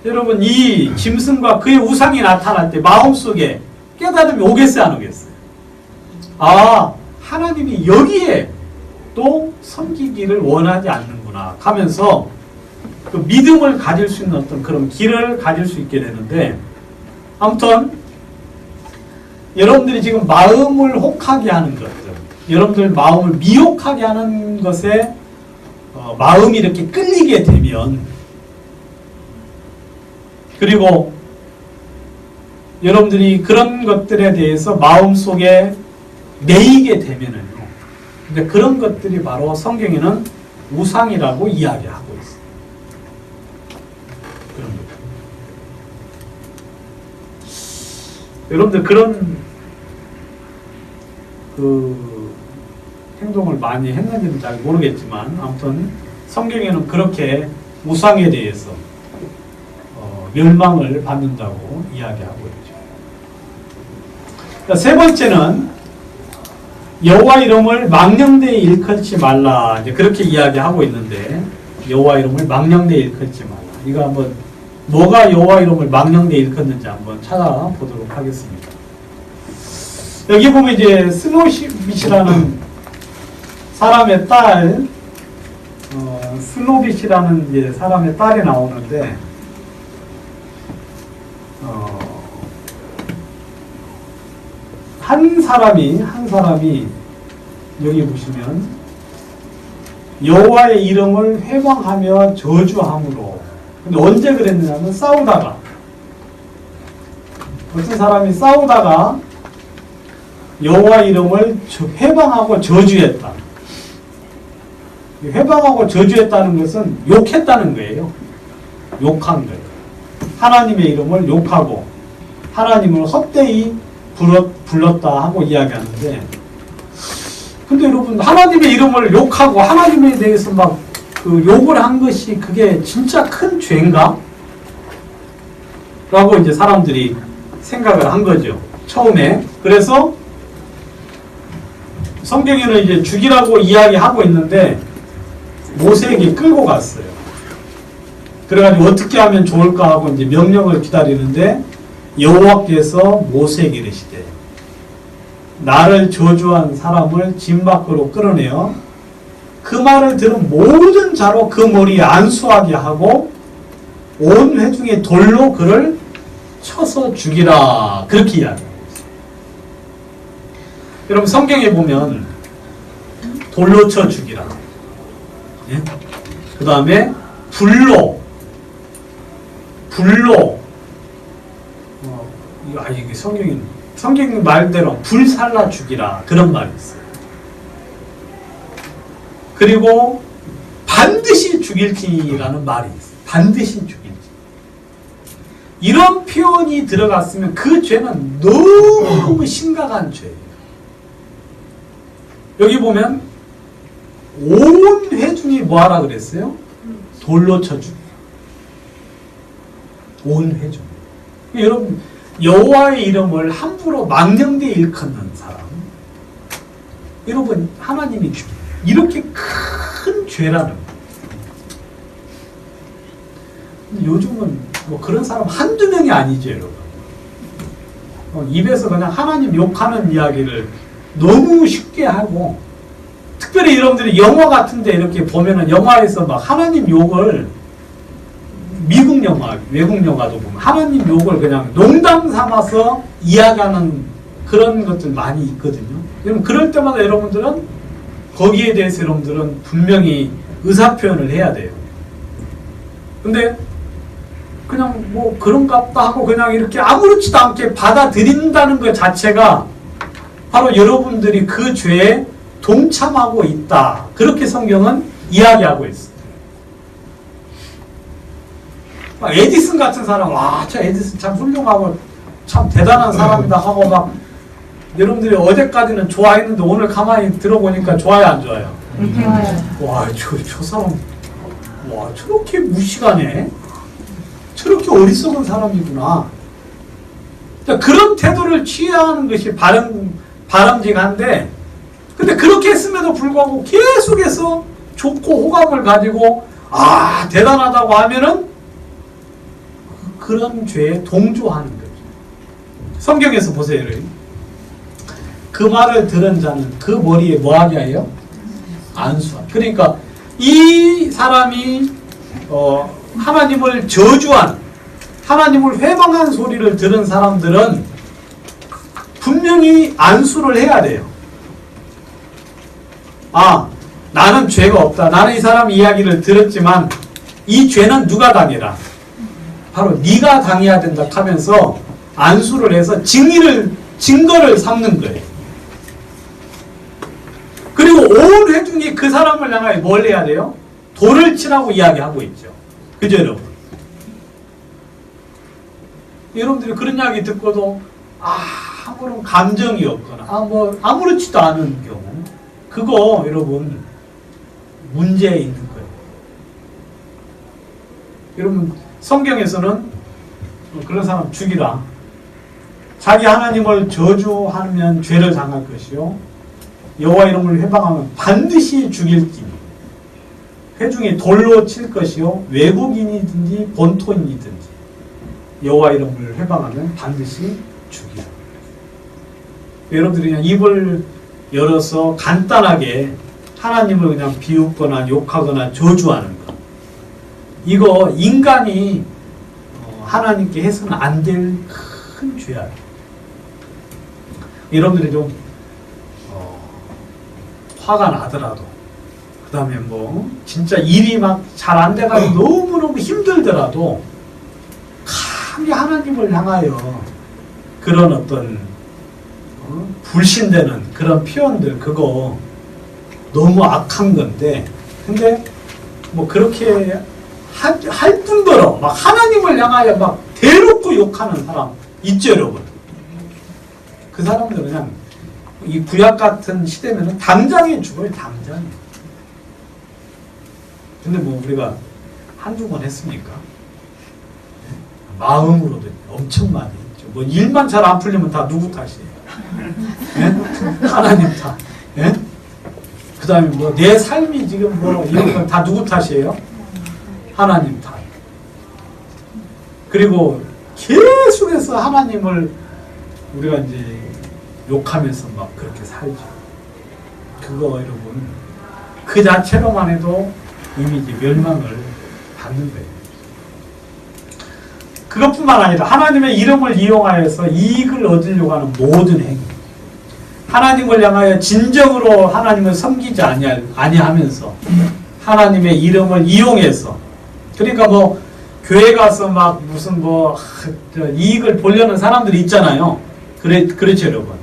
여러분 이 짐승과 그의 우상이 나타날 때 마음속에 깨달음이 오겠어요, 안 오겠어요? 하나님이 여기에 또 섬기기를 원하지 않는구나 하면서 그 믿음을 가질 수 있는 어떤 그런 길을 가질 수 있게 되는데, 아무튼 여러분들이 지금 마음을 혹하게 하는 것들, 여러분들 마음을 미혹하게 하는 것에 마음이 이렇게 끌리게 되면, 그리고 여러분들이 그런 것들에 대해서 마음속에 매이게 되면은요, 근데 그런 것들이 바로 성경에는 우상이라고 이야기하고 있어요. 그런 것. 여러분들 그런 행동을 많이 했는지는 잘 모르겠지만, 아무튼 성경에는 그렇게 우상에 대해서 멸망을 받는다고 이야기하고 있죠. 세 번째는 여호와 이름을 망령되이 일컫지 말라. 이제 그렇게 이야기하고 있는데, 여호와 이름을 망령되이 일컫지 말라. 이거 한번 뭐가 여호와 이름을 망령되이 일컫는지 한번 찾아보도록 하겠습니다. 여기 보면 이제 스노빗이라는 사람의 딸, 스노빗이라는 이제 사람의 딸이 나오는데, 한 사람이 여기 보시면 여호와의 이름을 회방하며 저주함으로. 근데 언제 그랬느냐면 싸우다가, 어떤 사람이 싸우다가 여호와 이름을 회방하고 저주했다. 회방하고 저주했다는 것은 욕했다는 거예요. 욕한 거예요. 하나님의 이름을 욕하고 하나님을 헛되이 불렀다 하고 이야기하는데, 근데 여러분 하나님의 이름을 욕하고 하나님에 대해서 막 욕을 한 것이 그게 진짜 큰 죄인가? 라고 이제 사람들이 생각을 한 거죠, 처음에. 그래서 성경에는 이제 죽이라고 이야기하고 있는데 모세에게 끌고 갔어요. 그래가지고 어떻게 하면 좋을까 하고 이제 명령을 기다리는데, 여호와께서 모세에게 이르시되 나를 저주한 사람을 진 밖으로 끌어내어 그 말을 들은 모든 자로 그 머리에 안수하게 하고 온 회중의 돌로 그를 쳐서 죽이라. 그렇게 이야기합니다. 여러분 성경에 보면 돌로 쳐 죽이라. 예? 그 다음에 불로 이게 성경 말대로 불살라 죽이라. 그런 말이 있어요. 그리고 반드시 죽일지라는 말이 있어요. 반드시 죽일지. 이런 표현이 들어갔으면 그 죄는 너무 심각한 죄예요. 여기 보면 온 회중이 뭐하라 그랬어요? 돌로 쳐 죽이라. 온 회중. 여러분 여호와의 이름을 함부로 망령되이 일컫는 사람, 여러분 하나님이 이렇게 큰 죄라는 거예요. 요즘은 뭐 그런 사람 한두 명이 아니죠, 여러분. 입에서 그냥 하나님 욕하는 이야기를 너무 쉽게 하고, 특별히 여러분들이 영화 같은데 이렇게 보면은 영화에서 막 하나님 욕을, 미국 영화, 외국 영화도 보면 하나님 욕을 그냥 농담 삼아서 이야기하는 그런 것들 많이 있거든요. 그럼 그럴 때마다 여러분들은 거기에 대해서 여러분들은 분명히 의사표현을 해야 돼요. 근데 그냥 뭐 그런갑다 하고 그냥 이렇게 아무렇지도 않게 받아들인다는 것 자체가 바로 여러분들이 그 죄에 동참하고 있다. 그렇게 성경은 이야기하고 있어요. 에디슨 같은 사람, 와, 저 에디슨 참 훌륭하고 참 대단한 사람이다 하고 막 여러분들이 어제까지는 좋아했는데 오늘 가만히 들어보니까 좋아요, 안 좋아요? 좋아요. 와, 저 사람, 와, 저렇게 무시하네? 저렇게 어리석은 사람이구나. 그런 태도를 취해야 하는 것이 바람직한데, 근데 그렇게 했음에도 불구하고 계속해서 좋고 호감을 가지고, 아, 대단하다고 하면은 그런 죄에 동조하는 거죠. 성경에서 보세요. 그 말을 들은 자는 그 머리에 뭐하게 해요? 안수하. 그러니까 이 사람이 하나님을 저주한, 하나님을 회방한 소리를 들은 사람들은 분명히 안수를 해야 돼요. 아, 나는 죄가 없다. 나는 이 사람 이야기를 들었지만 이 죄는 누가 당해라? 바로 네가 당해야 된다 하면서 안수를 해서 증거를 삼는 거예요. 그리고 온 회중이 그 사람을 향하여 뭘 해야 돼요? 돌을 치라고 이야기하고 있죠. 그죠, 여러분? 여러분들이 그런 이야기 듣고도 아무런 감정이 없거나 아무렇지도 않은 경우, 그거 여러분 문제 있는 거예요. 여러분 성경에서는 그런 사람 죽이라. 자기 하나님을 저주하면 죄를 당할 것이요 여호와 이름을 회방하면 반드시 죽일지니 회중이 돌로 칠 것이요 외국인이든지 본토인이든지 여호와 이름을 회방하면 반드시 죽이라. 여러분들이 그냥 입을 열어서 간단하게 하나님을 그냥 비웃거나 욕하거나 저주하는 것, 이거 인간이 하나님께 해서는 안 될 큰 죄야. 여러분들이 좀 화가 나더라도, 그 다음에 뭐 진짜 일이 막 잘 안 돼가지고 너무너무 힘들더라도 감히 하나님을 향하여 그런 어떤 불신되는 그런 표현들, 그거 너무 악한 건데, 근데 뭐 그렇게 할 뿐더러 막 하나님을 향하여 막 대놓고 욕하는 사람 있죠, 여러분. 그 사람들은 그냥 이 구약 같은 시대면은 당장에 죽어요, 당장에. 근데 뭐 우리가 한두 번 했습니까? 마음으로도 엄청 많이 했죠. 뭐 일만 잘 안 풀리면 다 누구 탓이에요? 네? 하나님 탓. 네? 그 다음에 뭐 내 삶이 지금 뭐 이런 건 다 누구 탓이에요? 하나님 탓. 그리고 계속해서 하나님을 우리가 이제 욕하면서 막 그렇게 살죠. 그거 여러분, 그 자체로만 해도 이미 이제 멸망을 받는 거예요. 그것뿐만 아니라 하나님의 이름을 이용하여서 이익을 얻으려고 하는 모든 행위, 하나님을 향하여 진정으로 하나님을 섬기지 아니하면서 하나님의 이름을 이용해서, 그러니까 뭐 교회 가서 막 무슨 뭐 이익을 보려는 사람들이 있잖아요. 그렇죠 여러분.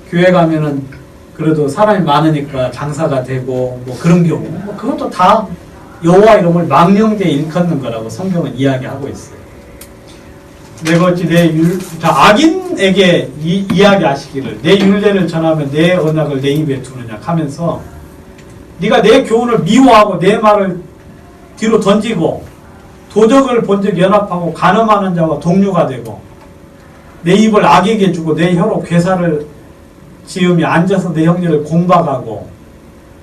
교회 가면은 그래도 사람이 많으니까 장사가 되고 뭐 그런 경우, 뭐 그것도 다 여호와 이름을 망령되이 일컫는 거라고 성경은 이야기하고 있어요. 내가 어찌 악인에게 이야기하시기를 내 율례를 전하면 내 언약을 내 입에 두느냐 하면서, 네가 내 교훈을 미워하고 내 말을 뒤로 던지고 도적을 본즉 연합하고 간음하는 자와 동료가 되고 내 입을 악에게 주고 내 혀로 괴사를 지으며 앉아서 내 형제를 공박하고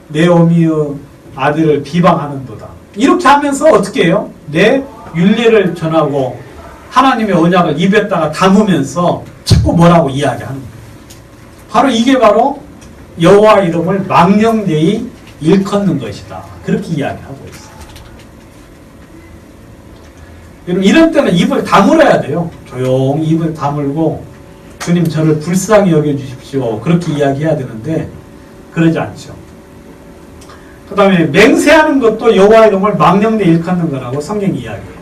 내 어미의 아들을 비방하는도다. 이렇게 하면서 어떻게 해요? 내 율례를 전하고 하나님의 언약을 입에다가 담으면서 자꾸 뭐라고 이야기하는 거예요. 바로 이게 바로 여호와 이름을 망령되이 일컫는 것이다. 그렇게 이야기하고 있어요. 여러분, 이런 때는 입을 다물어야 돼요. 조용히 입을 다물고 주님 저를 불쌍히 여겨주십시오. 그렇게 이야기해야 되는데 그러지 않죠. 그 다음에 맹세하는 것도 여호와 이름을 망령되이 일컫는 거라고 성경이 이야기해요.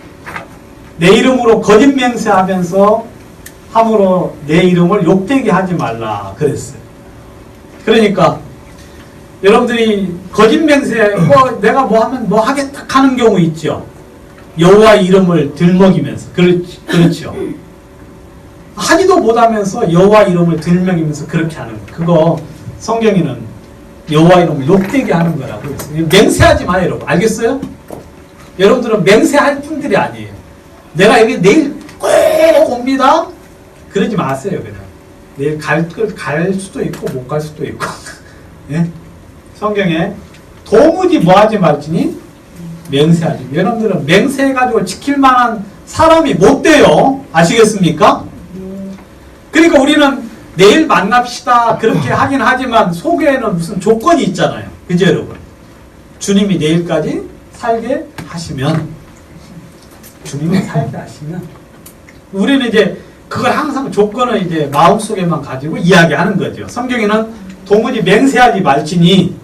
내 이름으로 거짓 맹세하면서 함으로 내 이름을 욕되게 하지 말라 그랬어요. 그러니까 여러분들이 거짓 맹세, 내가 뭐 하면 뭐 하겠다 하는 경우 있죠. 여호와 이름을 들먹이면서. 그렇죠. 하지도 못하면서 여호와 이름을 들먹이면서 그렇게 하는 거. 그거 성경에는 여호와 이름을 욕되게 하는 거라고 했어요. 맹세하지 마요, 여러분. 알겠어요? 여러분들은 맹세할 분들이 아니에요. 내가 여기 내일 꼭 옵니다. 그러지 마세요, 그냥. 내일 갈 수도 있고 못 갈 수도 있고. 예? 성경에 도무지 뭐하지 말지니 맹세하지. 여러분들은 맹세해가지고 지킬 만한 사람이 못 돼요. 아시겠습니까? 그러니까 우리는 내일 만납시다 그렇게 하긴 하지만 속에는 무슨 조건이 있잖아요. 그죠 여러분? 주님이 내일까지 살게 하시면, 주님이 살게 하시면, 우리는 이제 그걸 항상 조건을 이제 마음속에만 가지고 이야기하는 거죠. 성경에는 도무지 맹세하지 말지니,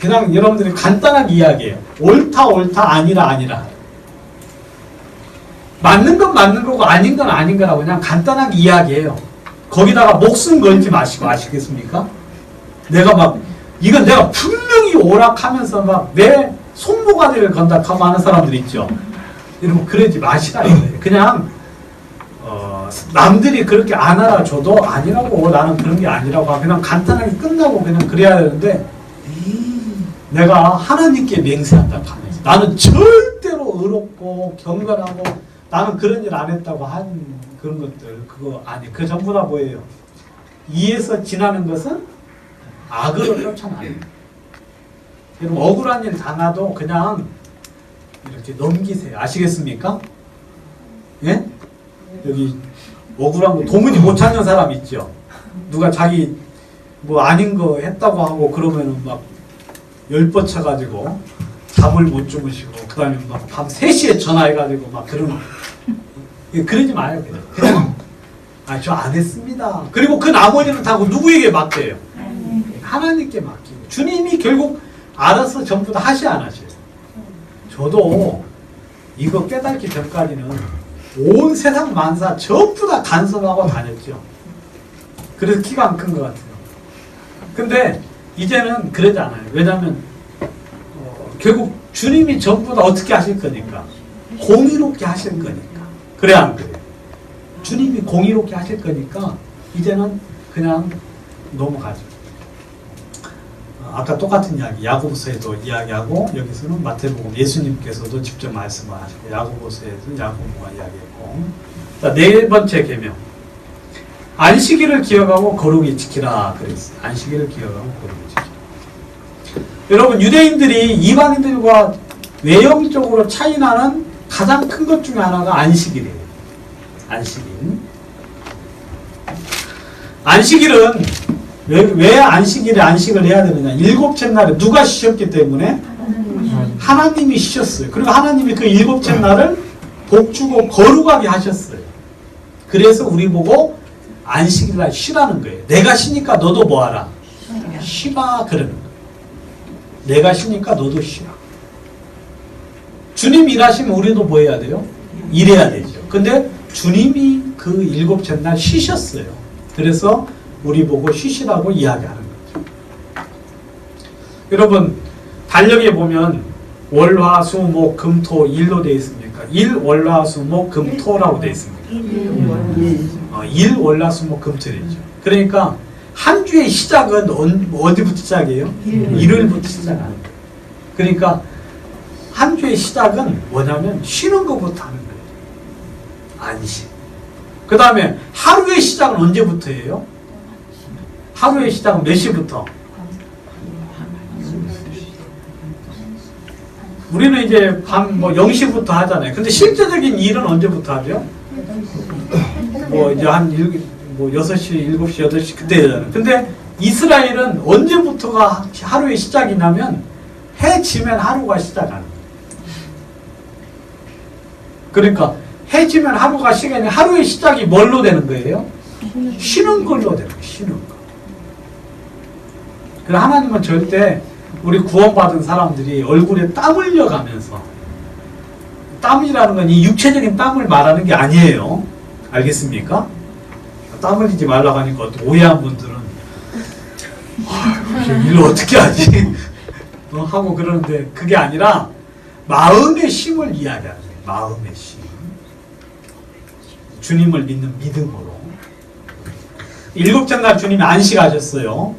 그냥 여러분들이 간단하게 이야기해요. 옳다 아니라. 맞는 건 맞는 거고 아닌 건 아닌 거라고 그냥 간단하게 이야기해요. 거기다가 목숨 걸지 마시고. 아시겠습니까? 내가 막 이건 내가 분명히 오락하면서 막 내 손모가지를 건다하고 하는 사람들 있죠. 이러면 그러지 마시라 이거예요. 그냥 남들이 그렇게 안 알아줘도 아니라고, 나는 그런 게 아니라고 하고 그냥 간단하게 끝나고 그냥 그래야 되는데, 내가 하나님께 맹세한다 하면서 나는 절대로 의롭고 경건하고 나는 그런 일 안 했다고 한 그런 것들, 그거 아니. 그 전부 다 뭐예요? 이에서 지나는 것은 악으로 쫓아나요. 여러분, 억울한 일 당하도 그냥 이렇게 넘기세요. 아시겠습니까? 예? 여기 억울한 거 도무지 못 찾는 사람 있죠. 누가 자기 뭐 아닌 거 했다고 하고 그러면은 막 열뻗쳐가지고 잠을 못 주무시고, 그 다음에 막 밤 3시에 전화해가지고 막 그러는. 그러지 마요. 그냥 저 안 했습니다. 그리고 그 나머지는 다 누구에게 맡겨요? 하나님께 맡기고. 주님이 결국 알아서 전부 다 하시 안 하셔요. 저도 이거 깨닫기 전까지는 온 세상 만사 전부 다 간섭하고 다녔죠. 그래서 키가 안 큰 것 같아요. 근데 이제는 그러지 않아요. 왜냐하면 결국 주님이 전부 다 어떻게 하실 거니까, 공의롭게 하실 거니까. 그래 안 그래요? 주님이 공의롭게 하실 거니까 이제는 그냥 넘어가죠. 아까 똑같은 이야기 야고보서에도 이야기하고, 여기서는 마태복음 예수님께서도 직접 말씀을 하시고, 야고보서에서 야고보가 이야기했고. 자, 네 번째 계명, 안식일을 기억하고 거룩히 지키라 그랬어요. 안식일을 기억하고 거룩히 지키라. 여러분, 유대인들이 이방인들과 외형적으로 차이나는 가장 큰 것 중에 하나가 안식일이에요. 안식일. 안식일은 왜 안식일에 안식을 해야 되느냐? 일곱째 날에 누가 쉬셨기 때문에? 하나님이 쉬셨어요. 그리고 하나님이 그 일곱째 날을 복주고 거룩하게 하셨어요. 그래서 우리 보고 안식일 날 쉬라는 거예요. 내가 쉬니까 너도 뭐하라? 쉬라 그러는 거예요. 내가 쉬니까 너도 쉬라. 주님 일하시면 우리도 뭐 해야 돼요? 일해야 되죠. 근데 주님이 그 일곱째 날 쉬셨어요. 그래서 우리 보고 쉬시라고 이야기하는 거죠. 여러분 달력에 보면 월, 화, 수, 목, 금, 토, 일로 되어 있습니까? 일, 월, 화, 수, 목, 금, 토라고 되어 있습니다. 일, 월, 화, 수, 목, 금, 토이죠. 그러니까 한 주의 시작은 어디부터 시작이에요? 일요일부터 시작하는 거예요. 그러니까 한 주의 시작은 뭐냐면 쉬는 것부터 하는 거예요. 안식. 그 다음에 하루의 시작은 언제부터예요? 하루의 시작은 몇 시부터? 우리는 이제 밤 0시부터 하잖아요. 근데 실제적인 일은 언제부터 하죠? 이제 한 6시, 7시, 8시 그때 하잖아요. 근데 이스라엘은 언제부터가 하루의 시작이냐면 해 지면 하루가 시작하는 거예요. 그러니까 해 지면 하루가 시간이 하루의 시작이 뭘로 되는 거예요? 쉬는 걸로 되는 거예요. 쉬는 거. 그래서 하나님은 절대 우리 구원받은 사람들이 얼굴에 땀 흘려가면서, 땀이라는 건 이 육체적인 땀을 말하는 게 아니에요. 알겠습니까? 땀 흘리지 말라고 하니까 오해한 분들은 일을 어떻게 하지? 하고 그러는데 그게 아니라 마음의 쉼을 이야기하는 거예요. 마음의 쉼. 주님을 믿는 믿음으로. 일곱째 날 주님이 안식하셨어요.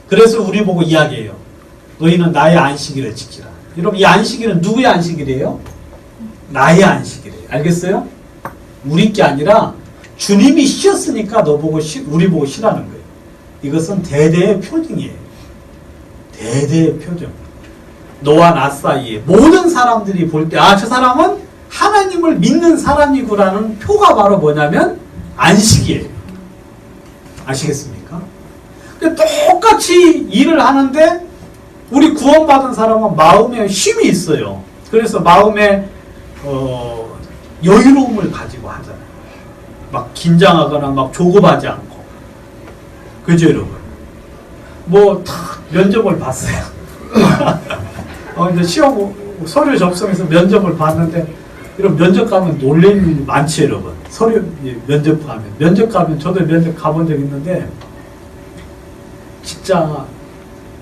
그래서 우리 보고 이야기해요. 너희는 나의 안식일을 지키라. 여러분 이 안식일은 누구의 안식일이에요? 나의 안식일이에요. 알겠어요? 우리 게 아니라 주님이 쉬었으니까 우리 보고 쉬라는 거예요. 이것은 대대의 표징이에요. 대대의 표정. 너와 나 사이에 모든 사람들이 볼 때 저 사람은 하나님을 믿는 사람이구라는 표가 바로 뭐냐면 안식이에요. 아시겠습니까? 똑같이 일을 하는데 우리 구원받은 사람은 마음에 쉼이 있어요. 그래서 마음에 여유로움을 가지고 하잖아요. 막 긴장하거나 막 조급하지 않고. 그죠 여러분? 면접을 봤어요. 근데 시험 서류 접수해서 면접을 봤는데 이런 면접 가면 놀랄 일이 많지 여러분. 면접 가면 저도 면접 가본 적 있는데 진짜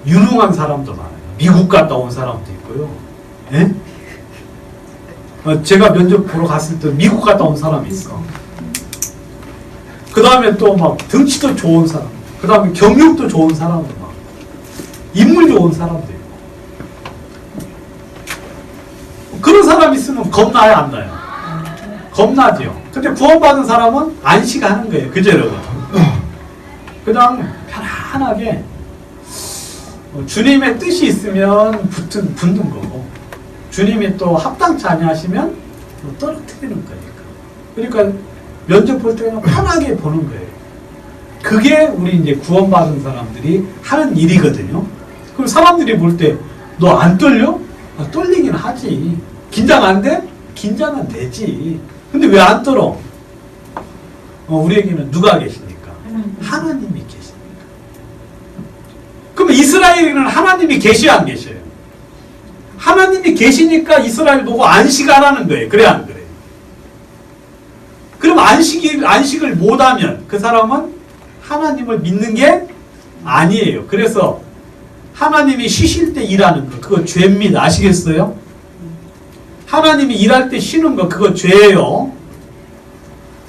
유능한 사람도 많아요. 미국 갔다 온 사람도 있고요. 예? 제가 면접 보러 갔을 때 미국 갔다 온 사람이 있어. 그 다음에 또 막 등치도 좋은 사람, 그 다음에 경력도 좋은 사람도 많고, 인물 좋은 사람도 있고. 그런 사람 있으면 겁나요, 안 나요? 겁나죠. 근데 구원받은 사람은 안식하는 거예요. 그죠, 여러분? 그냥 편안하게 주님의 뜻이 있으면 붙는 거고, 주님이 또 합당치 아니하시면 떨어뜨리는 거니까. 그러니까 면접 볼 때는 편하게 보는 거예요. 그게 우리 이제 구원받은 사람들이 하는 일이거든요. 그럼 사람들이 볼 때 너 안 떨려? 떨리긴 하지. 긴장 안 돼? 긴장은 되지. 근데 왜 안 떨어? 우리에게는 누가 계십니까? 하나님이 계십니까? 그럼 이스라엘에는 하나님이 계셔야 안 계셔요? 하나님이 계시니까 이스라엘 보고 안식하라는 거예요. 그래 안 그래요? 그럼 안식을 못하면 그 사람은 하나님을 믿는 게 아니에요. 그래서 하나님이 쉬실 때 일하는 거 그거 죄입니다. 아시겠어요? 하나님이 일할 때 쉬는 거 그거 죄예요.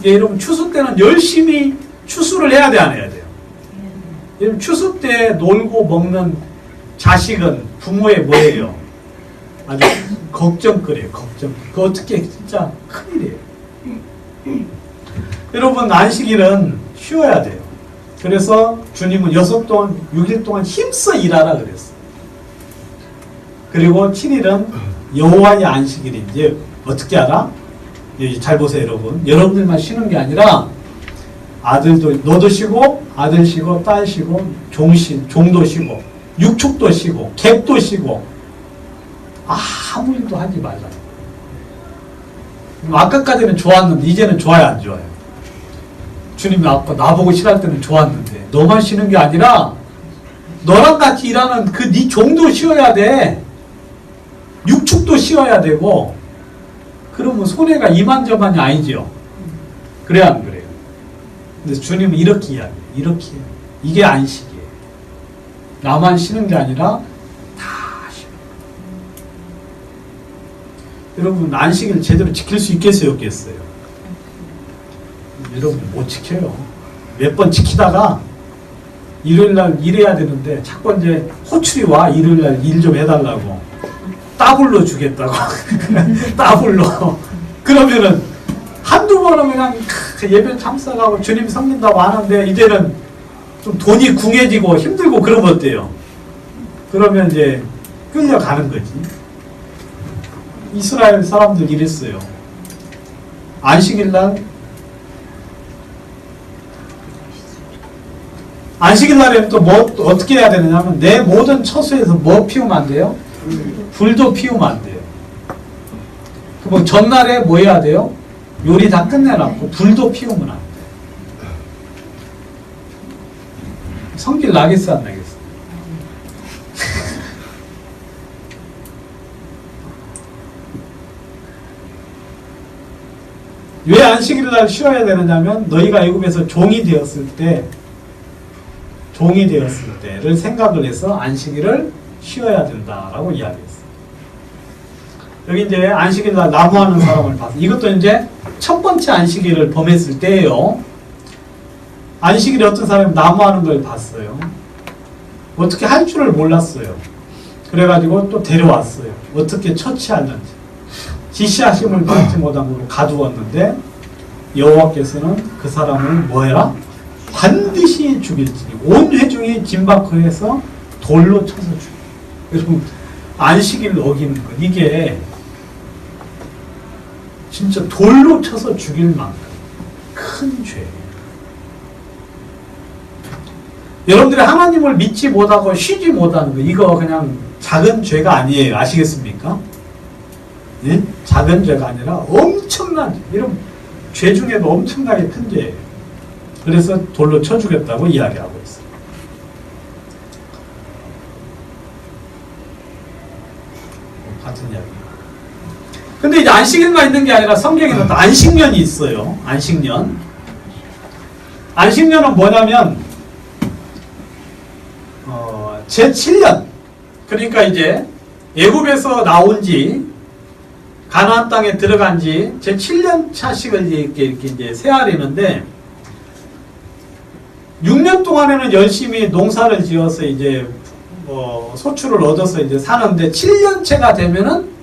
여러분 추수 때는 열심히 추수를 해야 돼, 안 해야 돼요? 여러분 추수 때 놀고 먹는 자식은 부모의 뭐예요? 아주 걱정거리예요. 걱정. 그거 어떻게 진짜 큰일이에요. 여러분 안식일은 쉬어야 돼요. 그래서 주님은 6일 동안 힘써 일하라 그랬어요. 그리고 7일은 여호와의 안식일인지 어떻게 알아? 잘 보세요 여러분. 여러분들만 쉬는 게 아니라 아들도 너도 쉬고 아들 쉬고 딸 쉬고 종도 쉬고 육축도 쉬고 객도 쉬고 아무 일도 하지 말라. 아까까지는 좋았는데 이제는 좋아요 안 좋아요? 주님이 아까 나보고 쉬랄 때는 좋았는데 너만 쉬는 게 아니라 너랑 같이 일하는 그 네 종도 쉬어야 돼. 육축도 쉬어야 되고. 그러면 손해가 이만저만이 아니죠. 그래야 안 그래요? 근데 주님은 이렇게 이야기해요. 이렇게 해요. 이게 안식이에요. 나만 쉬는 게 아니라 다 쉬어요. 여러분 안식을 제대로 지킬 수 있겠어요? 없겠어요? 여러분 못 지켜요. 몇 번 지키다가 일요일날 일해야 되는데 자꾸 이제 호출이 와. 일요일날 일 좀 해달라고 따블로 주겠다고 따블로 그러면은 한두 번은 그냥 예배 참석하고 주님 섬긴다고 하는데 이제는 좀 돈이 궁해지고 힘들고 그러면 어때요? 그러면 이제 끌려가는 거지. 이스라엘 사람들 이랬어요. 안식일날 안식일날에는 또 뭐 어떻게 해야 되느냐면 내 모든 처소에서 뭐 피우면 안 돼요? 불도 피우면 안 돼요. 뭐 전날에 뭐 해야 돼요? 요리 다 끝내놨고 불도 피우면 안 돼요. 성질 나겠어 안 나겠어? 왜 안식일날 쉬어야 되느냐면 너희가 애굽에서 종이 되었을 때를 생각을 해서 안식일을 쉬어야 된다라고 이야기했어요. 여기 이제 안식일날 나무하는 사람을 봤어요. 이것도 이제 첫 번째 안식일을 범했을 때예요. 안식일에 어떤 사람이 나무하는 걸 봤어요. 어떻게 할 줄을 몰랐어요. 그래가지고 또 데려왔어요. 어떻게 처치하는지. 지시하심을 받지 못함으로 가두었는데 여호와께서는 그 사람을 뭐해라? 반드시 죽일지니 온 회중이 진박해서 돌로 쳐서 죽여. 여러분 안식일 어기는 것 이게 진짜 돌로 쳐서 죽일 만큼 큰 죄예요. 여러분들이 하나님을 믿지 못하고 쉬지 못하는 거 이거 그냥 작은 죄가 아니에요. 아시겠습니까? 예? 작은 죄가 아니라 엄청난 이런 죄 중에도 엄청나게 큰 죄예요. 그래서 돌로 쳐주겠다고 이야기하고 있어요. 같은 이야기. 근데 이제 안식일만 있는 게 아니라 성경에는 또 안식년이 있어요. 안식년. 안식년은 뭐냐면 제7년 그러니까 이제 애굽에서 나온 지 가나안 땅에 들어간 지 제7년 차식을 이렇게 이제 세아리는데 6년 동안에는 열심히 농사를 지어서 이제 소출을 얻어서 이제 사는데 7년째가 되면은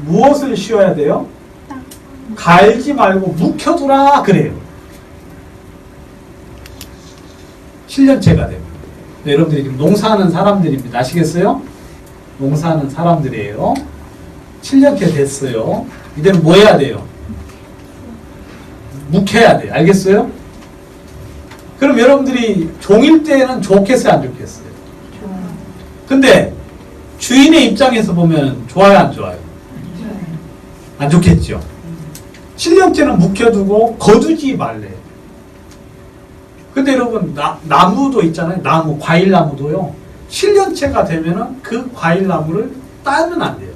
무엇을 쉬어야 돼요? 갈지 말고 묵혀두라 그래요. 7년째가 되면. 네, 여러분들이 지금 농사하는 사람들입니다. 아시겠어요? 농사하는 사람들이에요. 7년째 됐어요. 이제는 뭐 해야 돼요? 묵혀야 돼요. 알겠어요? 그럼 여러분들이 종일 때는 좋겠어요? 안 좋겠어요? 근데 주인의 입장에서 보면 좋아요? 안 좋아요? 안 좋겠죠? 7년째는 묵혀두고 거두지 말래요. 근데 여러분 나무도 있잖아요. 나무, 과일나무도요. 7년째가 되면은 그 과일나무를 따면 안 돼요.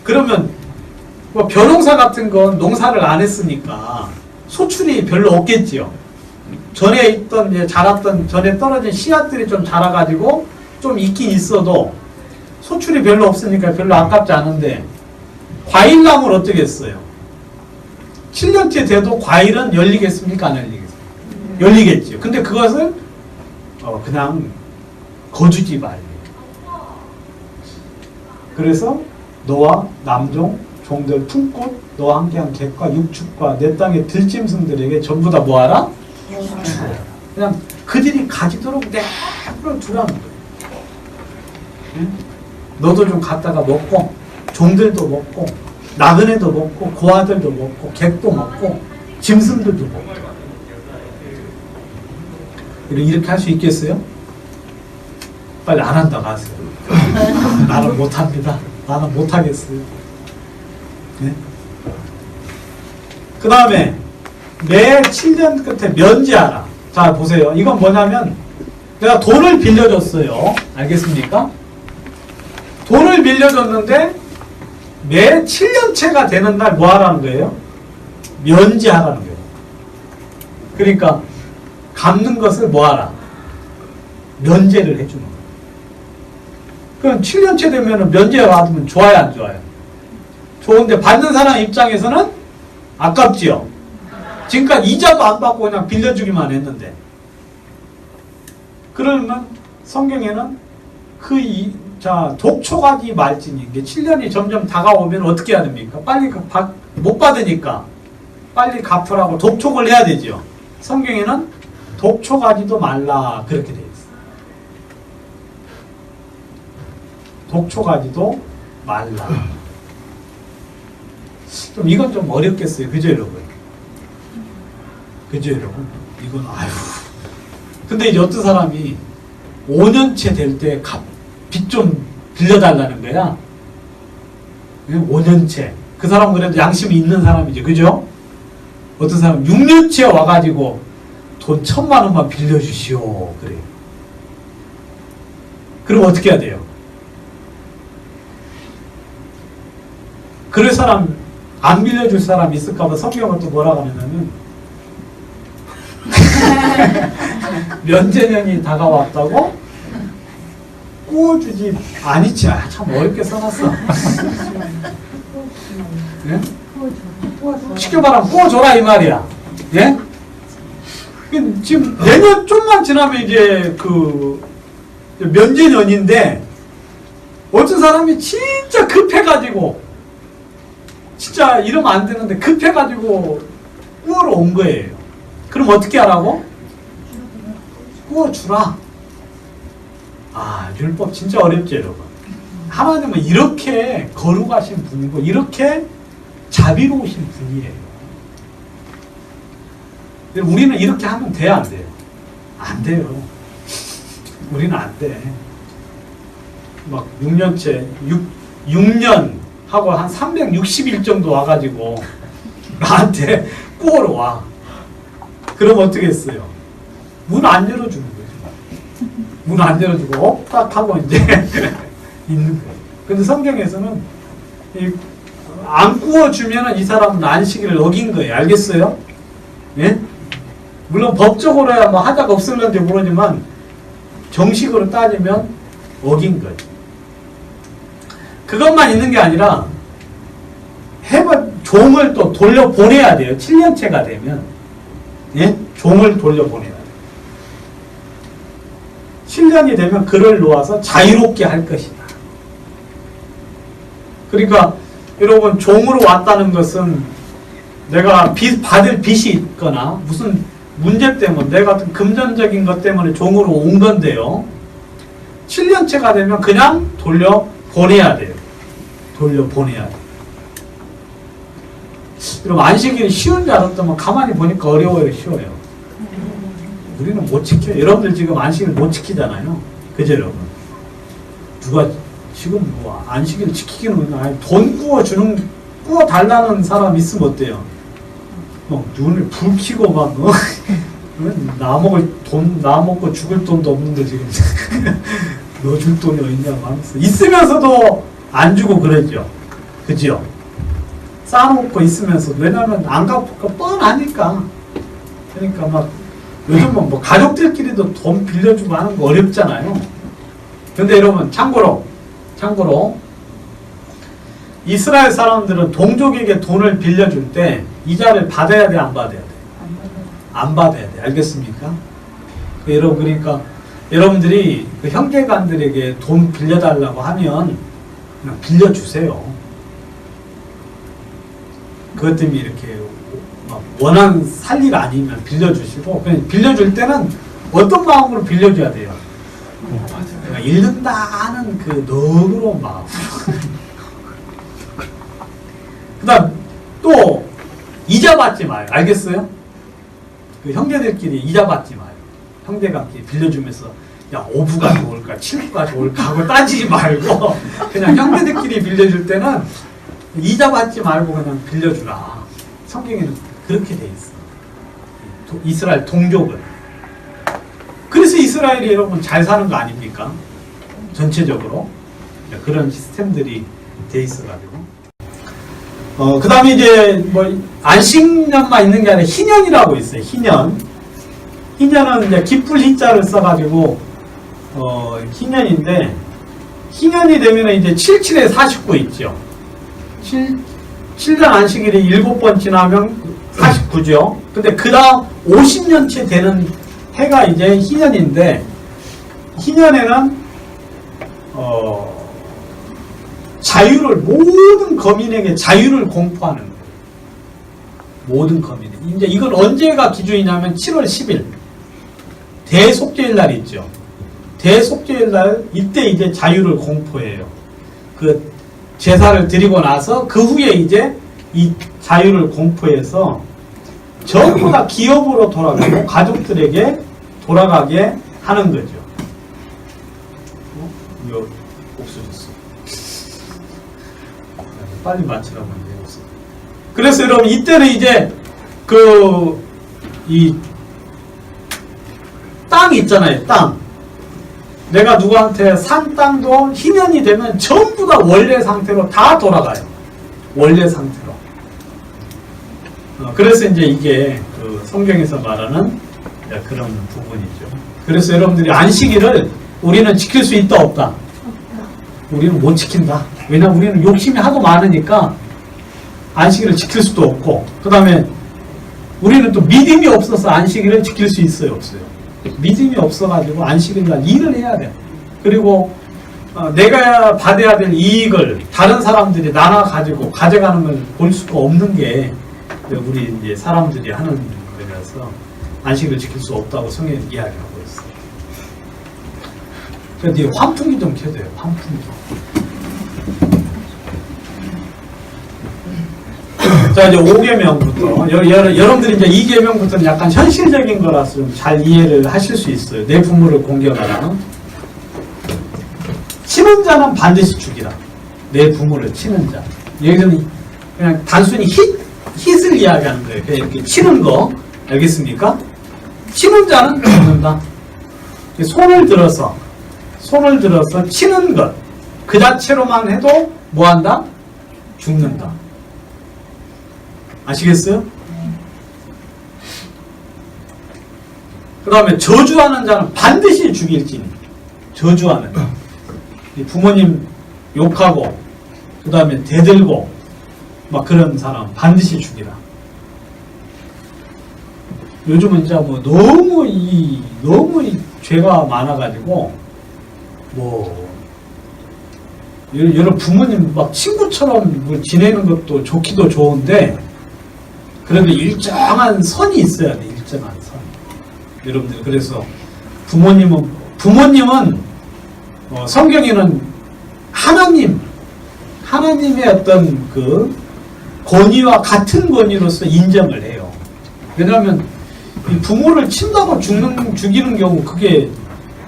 그러면 뭐 벼농사 같은 건 농사를 안 했으니까 소출이 별로 없겠지요. 전에 있던 자랐던 전에 떨어진 씨앗들이 좀 자라가지고 좀 있긴 있어도 소출이 별로 없으니까 별로 아깝지 않은데 과일나무를 어떻게 했어요? 7년째 돼도 과일은 열리겠습니까? 안 열리겠습니까? 열리겠지요. 근데 그것을 그냥 거두지 말래요. 그래서 너와 남종, 종들 품꽃, 너와 함께한 객과 육축과 내 땅의 들짐승들에게 전부 다 뭐하라? 주어라. 그냥 그들이 가지도록 내버려 두라는 거예요. 응? 너도 좀 갖다가 먹고 종들도 먹고 나그네도 먹고 고아들도 먹고 객도 먹고 짐승도 주고. 이렇게 할 수 있겠어요? 빨리 안 한다고 하세요. 나는 못합니다. 나는 못하겠어요. 네? 그 다음에 매 7년 끝에 면제하라. 자 보세요. 이건 뭐냐면 내가 돈을 빌려줬어요. 알겠습니까? 돈을 빌려줬는데 매 7년째가 되는 날 뭐 하라는 거예요? 면제하라는 거예요. 그러니까 갚는 것을 뭐 하라? 면제를 해주는 거예요. 그럼 7년째 되면 면제 받으면 좋아요, 안 좋아요? 좋은데 받는 사람 입장에서는 아깝지요? 지금까지 이자도 안 받고 그냥 빌려주기만 했는데. 그러면 성경에는 독초가지 말지니, 이게 7년이 점점 다가오면 어떻게 해야 됩니까? 빨리 못 받으니까 빨리 갚으라고 독촉을 해야 되죠. 성경에는 독초가지도 말라 그렇게 되어 있어요. 독초가지도 말라. 좀 이건 좀 어렵겠어요. 그죠 여러분? 그죠 여러분? 이건 아휴. 근데 이제 어떤 사람이 5년째 될 때 빚 좀 빌려달라는 거야. 5년째. 그 사람은 그래도 양심이 있는 사람이죠. 그죠? 어떤 사람은 6년째 와가지고 돈 1,000만 원만 빌려주시오. 그래요. 그럼 어떻게 해야 돼요? 그럴 사람, 안 빌려줄 사람 있을까봐 성경은 또 뭐라고 하냐면 면제년이 다가왔다고 꾸어주지 아니지. 참 어렵게 써놨어. 예? 쉽게 말하면 꾸어줘라 이 말이야. 예? 지금 내년 좀만 지나면 이제 면제년인데 어떤 사람이 진짜 급해가지고 진짜 이러면 안 되는데 급해가지고 꾸어러 온 거예요. 그럼 어떻게 하라고? 꾸어주라. 율법 진짜 어렵죠 여러분. 하나님은 이렇게 거룩하신 분이고 이렇게 자비로우신 분이에요. 우리는 이렇게 하면 돼요 안 돼요? 안 돼요. 우리는 안 돼. 막 6년째 6년 하고 한 360일 정도 와가지고 나한테 꾸어러 와. 그럼 어떻게 했어요? 문 안 열어주는 거죠. 문 안 열어주고 딱 하고 이제 있는 거예요. 근데 성경에서는 안 꾸어주면 이 사람은 안식일을 어긴 거예요. 알겠어요? 예? 물론 법적으로야 뭐 하자가 없을는지 모르지만 정식으로 따지면 어긴 거예요. 그것만 있는 게 아니라 종을 또 돌려보내야 돼요. 7년째가 되면. 예? 종을 돌려보내야 돼요. 7년이 되면 그를 놓아서 자유롭게 할 것이다. 그러니까 여러분 종으로 왔다는 것은 내가 받을 빚이 있거나 무슨 문제 때문에 내가 어떤 금전적인 것 때문에 종으로 온 건데요. 7년째가 되면 그냥 돌려보내야 돼요. 돌려보내야 돼요. 여러분 안식일이 쉬운 줄 알았더만 가만히 보니까 어려워요. 쉬워요. 우리는 못 지켜요. 여러분들 지금 안식일 못 지키잖아요. 그죠 여러분? 누가 지금 뭐 안식일 지키기는 아니 돈 꾸어달라는 사람 있으면 어때요? 눈을 불 켜고 막 나 먹고 죽을 돈도 없는데 지금 너 줄 돈이 어딨냐고 하면서 있으면서도 안 주고 그러죠. 그죠? 쌓아놓고 있으면서 왜냐면 안 갚을 거 뻔하니까. 그러니까 막 요즘은 뭐 가족들끼리도 돈 빌려주고 하는 거 어렵잖아요. 근데 여러분 참고로 이스라엘 사람들은 동족에게 돈을 빌려줄 때 이자를 받아야 돼, 안 받아야 돼? 안 받아야 돼. 알겠습니까? 여러분 그러니까 여러분들이 그 형제간들에게 돈 빌려달라고 하면 그냥 빌려주세요. 그것 때문에 이렇게 원한 살 일 아니면 빌려주시고 그냥 빌려줄 때는 어떤 마음으로 빌려줘야 돼요? 내가 잃는다는 그 너그러운 마음. 그 다음 또 이자 받지 마요. 알겠어요? 그 형제들끼리 이자 받지 마요. 형제간끼리 빌려주면서 야 5부가 좋을까 7부가 좋을까 하고 따지지 말고 그냥 형제들끼리 빌려줄 때는 이자 받지 말고 그냥 빌려주라. 성경에는 그렇게 돼 있어. 이스라엘 동족은. 그래서 이스라엘이 여러분 잘 사는 거 아닙니까? 전체적으로 그런 시스템들이 돼 있어가지고. 그 다음에 이제 뭐 안식년만 있는 게 아니라 희년이라고 있어요. 희년. 희년은 이제 기쁠 희자를 써가지고 희년인데 희년이 되면 이제 77에 49 있죠. 7년 안식일이 7번 지나면 49죠. 근데 그 다음 50년째 되는 해가 이제 희년인데 희년에는 자유를 모든 거민에게 자유를 공포하는 거예요. 모든 거민에게. 이제 이건 언제가 기준이냐면 7월 10일 대속죄일 날 있죠. 대속죄일 날 이때 이제 자유를 공포해요. 그 제사를 드리고 나서 그 후에 이제 이 자유를 공포해서 전부 다 기업으로 돌아가고 가족들에게 돌아가게 하는 거죠. 이거 없어졌어. 빨리 맞추라고 하는데 없어. 그래서 여러분 이때는 이제 이 땅 있잖아요. 땅. 내가 누구한테 산 땅도 희년이 되면 전부 다 원래 상태로 다 돌아가요. 원래 상태로. 그래서 이제 이게 그 성경에서 말하는 그런 부분이죠. 그래서 여러분들이 안식일을 우리는 지킬 수 있다 없다? 우리는 못 지킨다. 왜냐면 우리는 욕심이 하도 많으니까 안식일을 지킬 수도 없고, 그 다음에 우리는 또 믿음이 없어서 안식일을 지킬 수 있어요 없어요? 믿음이 없어가지고 안식일날 일을 해야 돼. 그리고 내가 받아야 될 이익을 다른 사람들이 나눠가지고 가져가는 걸 볼 수가 없는 게 우리 이제 사람들이 하는 거라서 안식일을 지킬 수 없다고 성경이 이야기하고 있어요. 그런데 환풍기 좀 켜줘요. 환풍기. 자, 이제 5계명부터 여러분들이 이제 2계명부터는 약간 현실적인 거라서 좀 잘 이해를 하실 수 있어요. 내 부모를 공경하라. 치는 자는 반드시 죽이라. 내 부모를 치는 자. 여기서는 그냥 단순히 hit을 이야기하는 거예요. 그냥 이렇게 치는 거. 알겠습니까? 치는 자는 죽는다. 손을 들어서 치는 것. 그 자체로만 해도 뭐 한다? 죽는다. 아시겠어요? 그 다음에 저주하는 자는 반드시 죽일지니. 저주하는 자. 부모님 욕하고 그 다음에 대들고 막 그런 사람 반드시 죽이라. 요즘은 진짜 뭐 너무 이 죄가 많아가지고 여러분 부모님 막 친구처럼 뭐 지내는 것도 좋기도 좋은데 그래도 일정한 선이 있어야 돼. 일정한 선. 여러분들 그래서 부모님은 성경에는 하나님의 어떤 그 권위와 같은 권위로서 인정을 해요. 왜냐하면 이 부모를 친다고 죽이는 경우 그게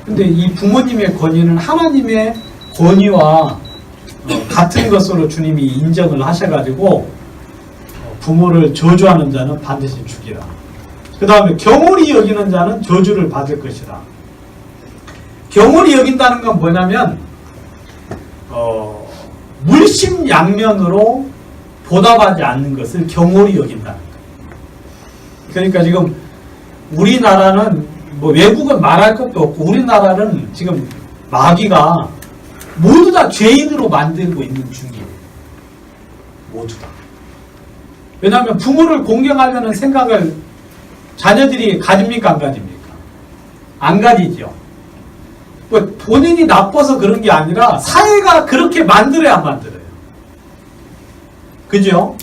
근데 이 부모님의 권위는 하나님의 권위와 같은 것으로 주님이 인정을 하셔가지고 부모를 저주하는 자는 반드시 죽이라. 그 다음에 경홀히 여기는 자는 저주를 받을 것이라. 경홀히 여긴다는 건 뭐냐면 물심양면으로 보답하지 않는 것을 경홀히 여긴다는 거예요. 그러니까 지금 우리나라는 뭐 외국은 말할 것도 없고 우리나라는 지금 마귀가 모두 다 죄인으로 만들고 있는 중이에요. 모두 다. 왜냐하면 부모를 공경하려는 생각을 자녀들이 가집니까 안 가집니까? 안 가지죠. 뭐 본인이 나빠서 그런 게 아니라 사회가 그렇게 만들어야 만들어요. 그죠?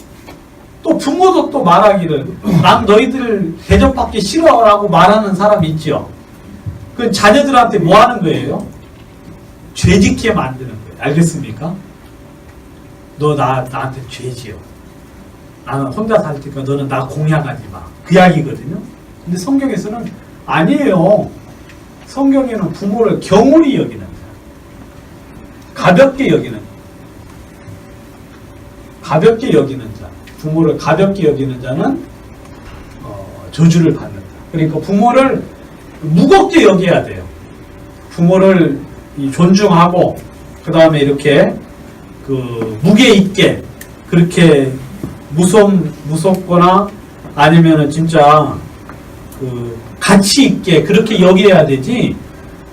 또 부모도 또 말하기를 난 너희들 대접받기 싫어라고 말하는 사람이 있죠. 그 자녀들한테 뭐 하는 거예요? 죄짓게 만드는 거예요. 알겠습니까? 너 나한테 죄지어. 나는 혼자 살 테니까 너는 나 공양하지 마. 그 이야기거든요. 근데 성경에서는 아니에요. 성경에는 부모를 경홀히 여기는 거야. 가볍게 여기는 거야. 가볍게 여기는 자. 부모를 가볍게 여기는 자는 저주를 받는다. 그러니까 부모를 무겁게 여겨야 돼요. 부모를 존중하고 그 다음에 이렇게 그 무게 있게 그렇게 무섭거나 아니면은 진짜 그 가치 있게 그렇게 여겨야 되지.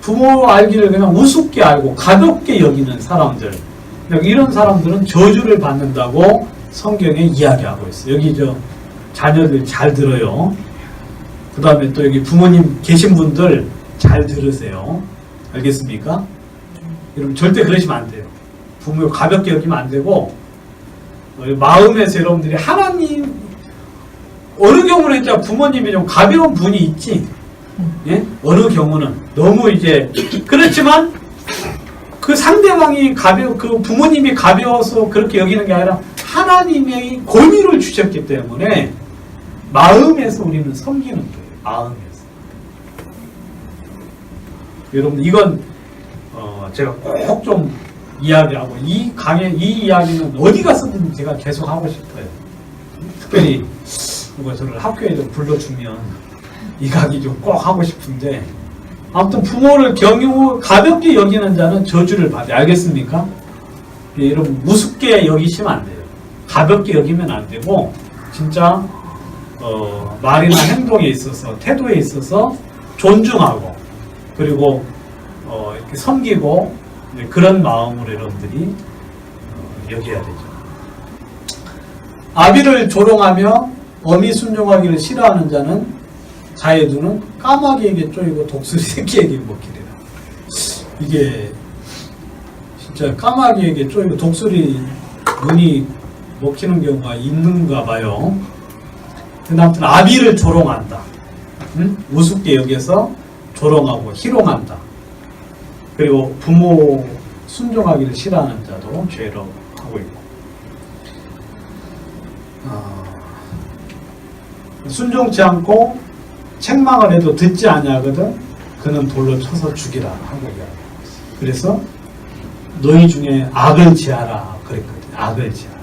부모 알기를 그냥 우습게 알고 가볍게 여기는 사람들, 이런 사람들은 저주를 받는다고 성경에 이야기하고 있어요. 여기 자녀들 잘 들어요. 그 다음에 또 여기 부모님 계신 분들 잘 들으세요. 알겠습니까? 여러분 절대 그러시면 안 돼요. 부모 가볍게 여기면 안 되고, 마음에서 여러분들이 하나님, 어느 경우는 진짜 부모님이 좀 가벼운 분이 있지. 예? 어느 경우는 너무 그렇지만 그 상대방이 그 부모님이 가벼워서 그렇게 여기는 게 아니라 하나님의 권위를 주셨기 때문에 마음에서 우리는 섬기는 거예요. 마음에서. 여러분 이건 제가 꼭 좀 이야기하고 이 이야기는 어디 가서든 제가 계속 하고 싶어요. 특별히 누가 저를 학교에 좀 불러주면 이 강의 좀 꼭 하고 싶은데, 아무튼 부모를 가볍게 여기는 자는 저주를 받아요. 알겠습니까? 여러분 무섭게 여기시면 안 돼요. 가볍게 여기면 안 되고 진짜 말이나 행동에 있어서 태도에 있어서 존중하고 그리고 이렇게 섬기고 그런 마음으로 여러분들이 여겨야 되죠. 아비를 조롱하며 어미 순종하기를 싫어하는 자는 자의 눈은 까마귀에게 쪼이고 독수리 새끼에게 먹히리라. 이게 진짜 까마귀에게 쪼이고 독수리 눈이 먹히는 경우가 있는가 봐요. 근데 아무튼 아비를 조롱한다. 우습게 여기서 조롱하고 희롱한다. 그리고 부모 순종하기를 싫어하는 자도 죄로 하고 있고, 순종치 않고 책망을 해도 듣지 아니하거든 그는 돌로 쳐서 죽이라 하고 이야기합니다. 그래서 너희 중에 악을 지하라 그랬거든요. 악을 지하라.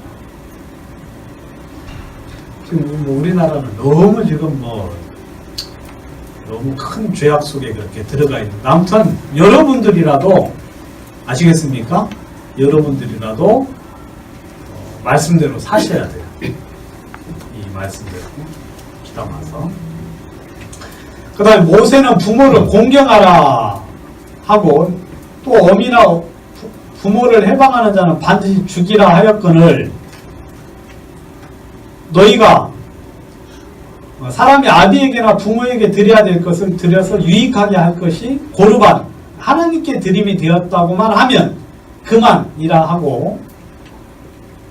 지금 우리나라는 너무 지금 너무 큰 죄악 속에 그렇게 들어가 있는. 아무튼 여러분들이라도 아시겠습니까? 여러분들이라도 말씀대로 사셔야 돼요. 이 말씀대로 기담아서. 그 다음에 모세는 부모를 공경하라 하고, 또 어미나 부모를 해방하는 자는 반드시 죽이라 하였거늘, 너희가 사람이 아비에게나 부모에게 드려야 될 것을 드려서 유익하게 할 것이 고르반 하나님께 드림이 되었다고만 하면 그만이라 하고,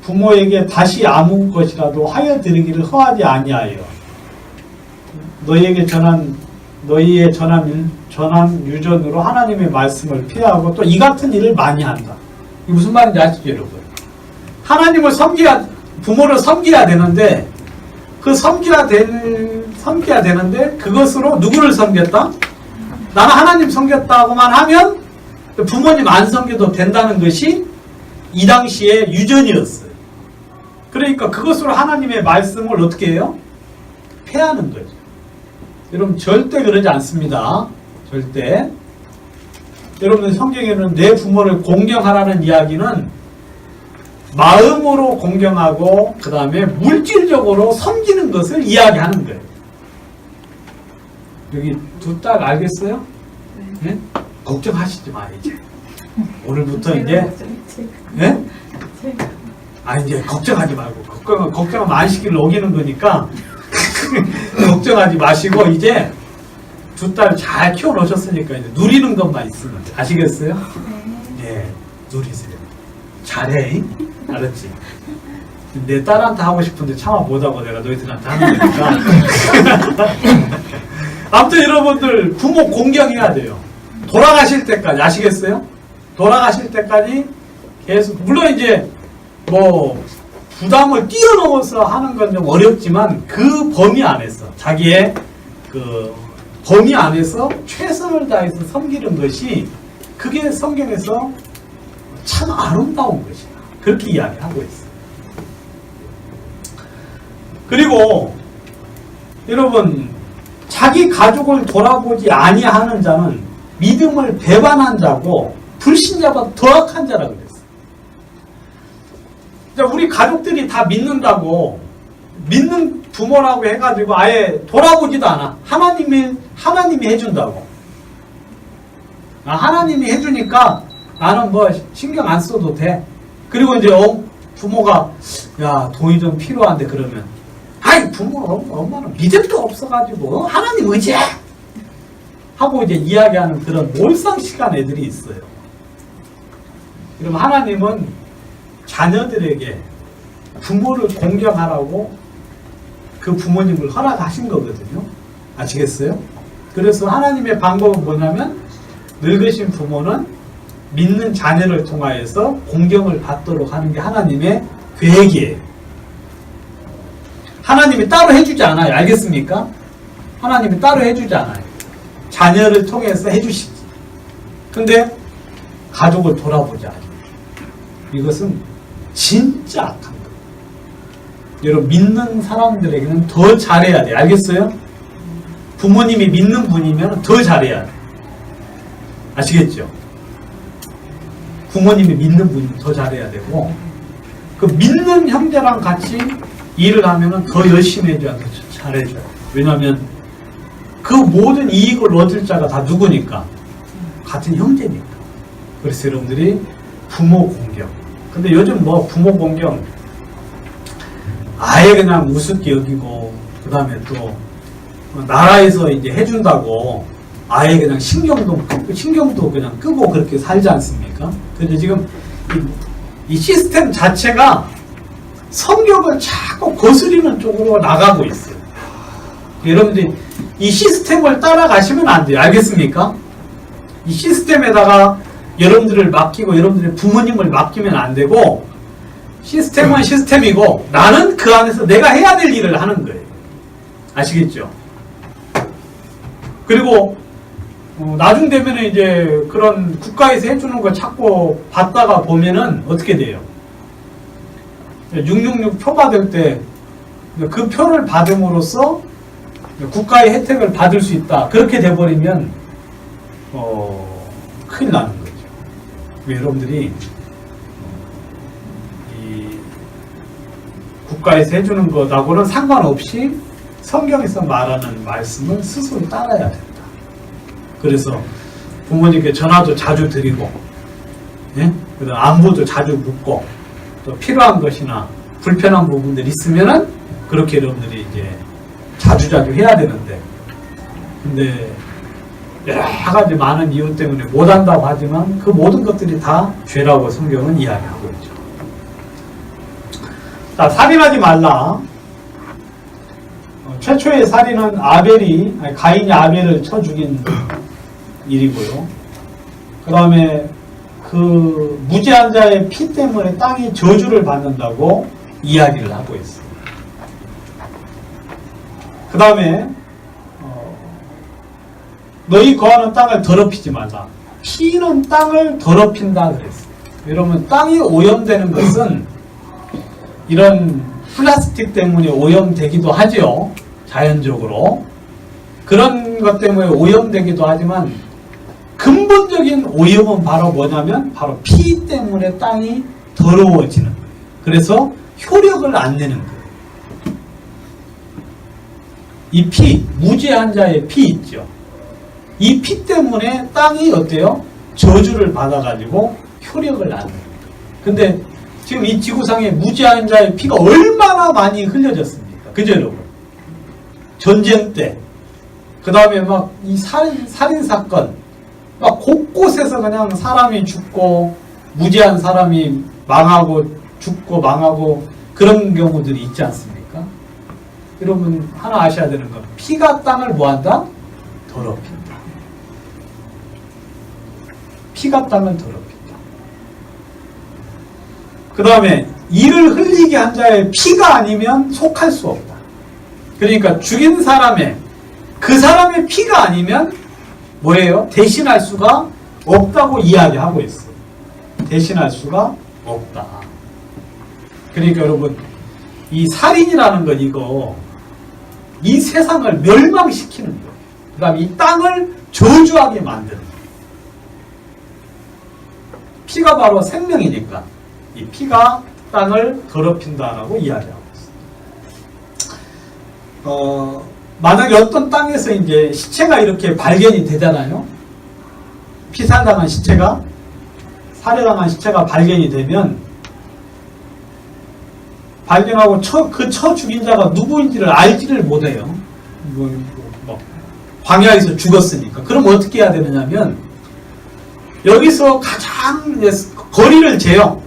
부모에게 다시 아무 것이라도 하여 드리기를 허하지 아니하여 너희의 전한 유전으로 하나님의 말씀을 피하고 또 이 같은 일을 많이 한다. 이게 무슨 말인지 아시죠, 여러분? 하나님을 부모를 섬겨야 되는데, 섬겨야 되는데 그것으로 누구를 섬겼다? 나는 하나님 섬겼다고만 하면 부모님 안 섬겨도 된다는 것이 이 당시의 유전이었어요. 그러니까 그것으로 하나님의 말씀을 어떻게 해요? 폐하는 거죠. 여러분 절대 그러지 않습니다. 절대. 여러분 성경에는 내 부모를 공경하라는 이야기는 마음으로 공경하고 그 다음에 물질적으로 섬기는 것을 이야기하는 거예요. 여기 두 딸 알겠어요? 네? 걱정하시지 마 이제. 오늘부터 이제 네? 이제 걱정하지 말고 걱정하면 안식일을 어기는 거니까 걱정하지 마시고 이제 두 딸 잘 키워놓으셨으니까 이제 누리는 것만 있으면 돼. 아시겠어요? 네, 누리세요. 잘해. 알았지? 내 딸한테 하고 싶은데 차마 못하고 내가 너희들한테 하는 거니까. 아무튼 여러분들 부모 공경해야 돼요. 돌아가실 때까지. 아시겠어요? 돌아가실 때까지 계속. 물론 이제 부담을 뛰어넘어서 하는 건 좀 어렵지만 그 범위 안에서 자기의 그 범위 안에서 최선을 다해서 섬기는 것이 그게 성경에서 참 아름다운 것이다. 그렇게 이야기하고 있어요. 그리고 여러분 자기 가족을 돌아보지 아니하는 자는 믿음을 배반한 자고 불신자보다 더 악한 자라고 그랬어요. 우리 가족들이 다 믿는다고 믿는 부모라고 해가지고 아예 돌아보지도 않아. 하나님이 해준다고. 하나님이 해주니까 나는 뭐 신경 안 써도 돼. 그리고 이제 부모가 야 돈이 좀 필요한데 그러면 아이 엄마는 믿음도 없어가지고 하나님 의지해 하고 이제 이야기하는 그런 몰상식한 애들이 있어요. 그럼 하나님은 자녀들에게 부모를 공경하라고 그 부모님을 허락하신 거거든요. 아시겠어요? 그래서 하나님의 방법은 뭐냐면 늙으신 부모는 믿는 자녀를 통하여서 공경을 받도록 하는 게 하나님의 계획이에요. 하나님이 따로 해주지 않아요. 알겠습니까? 하나님이 따로 해주지 않아요. 자녀를 통해서 해주시지. 근데 가족을 돌아보지 않아요. 이것은 진짜 악한 거예요. 여러분 믿는 사람들에게는 더 잘해야 돼요. 알겠어요? 부모님이 믿는 분이면 더 잘해야 돼요. 아시겠죠? 부모님이 믿는 분이면 더 잘해야 되고 그 믿는 형제랑 같이 일을 하면 더 열심히 해줘야 돼. 잘해줘요. 왜냐하면 그 모든 이익을 얻을 자가 다 누구니까? 같은 형제니까. 그래서 여러분들이 부모 공경. 근데 요즘 뭐 부모 공경 아예 그냥 우습게 여기고 그 다음에 또 나라에서 이제 해준다고 아예 그냥 신경도 그냥 끄고 그렇게 살지 않습니까? 근데 지금 이 시스템 자체가 성경을 자꾸 거스리는 쪽으로 나가고 있어요. 여러분들이 이 시스템을 따라가시면 안 돼요. 알겠습니까? 이 시스템에다가 여러분들을 맡기고 여러분들의 부모님을 맡기면 안 되고 시스템은 시스템이고 나는 그 안에서 내가 해야 될 일을 하는 거예요. 아시겠죠? 그리고 나중 되면 이제 그런 국가에서 해주는 거 찾고 받다가 보면은 어떻게 돼요? 666 표 받을 때 그 표를 받음으로써 국가의 혜택을 받을 수 있다. 그렇게 돼버리면 큰일 나는 거죠. 여러분들이 이 국가에서 해주는 것하고는 상관없이 성경에서 말하는 말씀을 스스로 따라야 된다. 그래서 부모님께 전화도 자주 드리고, 예? 그다음 안부도 자주 묻고, 또 필요한 것이나 불편한 부분들 있으면은 그렇게 여러분들이 이제 자주자주 해야 되는데, 근데 여러 가지 많은 이유 때문에 못한다고 하지만 그 모든 것들이 다 죄라고 성경은 이야기하고 있죠. 자, 살인하지 말라. 최초의 살인은 가인이 아벨을 쳐 죽인 일이고요. 그 다음에 그 무죄한 자의 피 때문에 땅이 저주를 받는다고 이야기를 하고 있어요. 그 다음에 너희 거하는 땅을 더럽히지 말라. 피는 땅을 더럽힌다 그랬어요. 여러분 땅이 오염되는 것은 이런 플라스틱 때문에 오염되기도 하죠. 자연적으로. 그런 것 때문에 오염되기도 하지만 근본적인 오염은 바로 뭐냐면 바로 피 때문에 땅이 더러워지는 거예요. 그래서 효력을 안 내는 거예요. 이 피, 무죄한 자의 피 있죠. 이 피 때문에 땅이 어때요? 저주를 받아가지고 효력을 안 내요. 근데 지금 이 지구상에 무죄한 자의 피가 얼마나 많이 흘려졌습니까? 그죠, 여러분? 전쟁 때, 그 다음에 막 이 살인사건, 막 곳곳에서 그냥 사람이 죽고, 무죄한 사람이 망하고, 죽고, 망하고, 그런 경우들이 있지 않습니까? 여러분, 하나 아셔야 되는 건, 피가 땅을 뭐한다? 더럽힌다. 피가 땅을 더럽힌다. 그 다음에 이를 흘리게 한 자의 피가 아니면 속할 수 없다. 그러니까 죽인 사람의 그 사람의 피가 아니면 뭐예요? 대신할 수가 없다고 이야기하고 있어요. 대신할 수가 없다. 그러니까 여러분 이 살인이라는 건 이거 이 세상을 멸망시키는 거예요. 그 다음에 이 땅을 저주하게 만드는 거예요. 피가 바로 생명이니까 이 피가 땅을 더럽힌다라고 이야기하고 있어요. 만약에 어떤 땅에서 이제 시체가 이렇게 발견이 되잖아요. 피살당한 시체가, 살해당한 시체가 발견이 되면 발견하고 그 죽인 자가 누구인지를 알지를 못해요. 광야에서 죽었으니까. 그럼 어떻게 해야 되느냐면 여기서 가장 거리를 재요.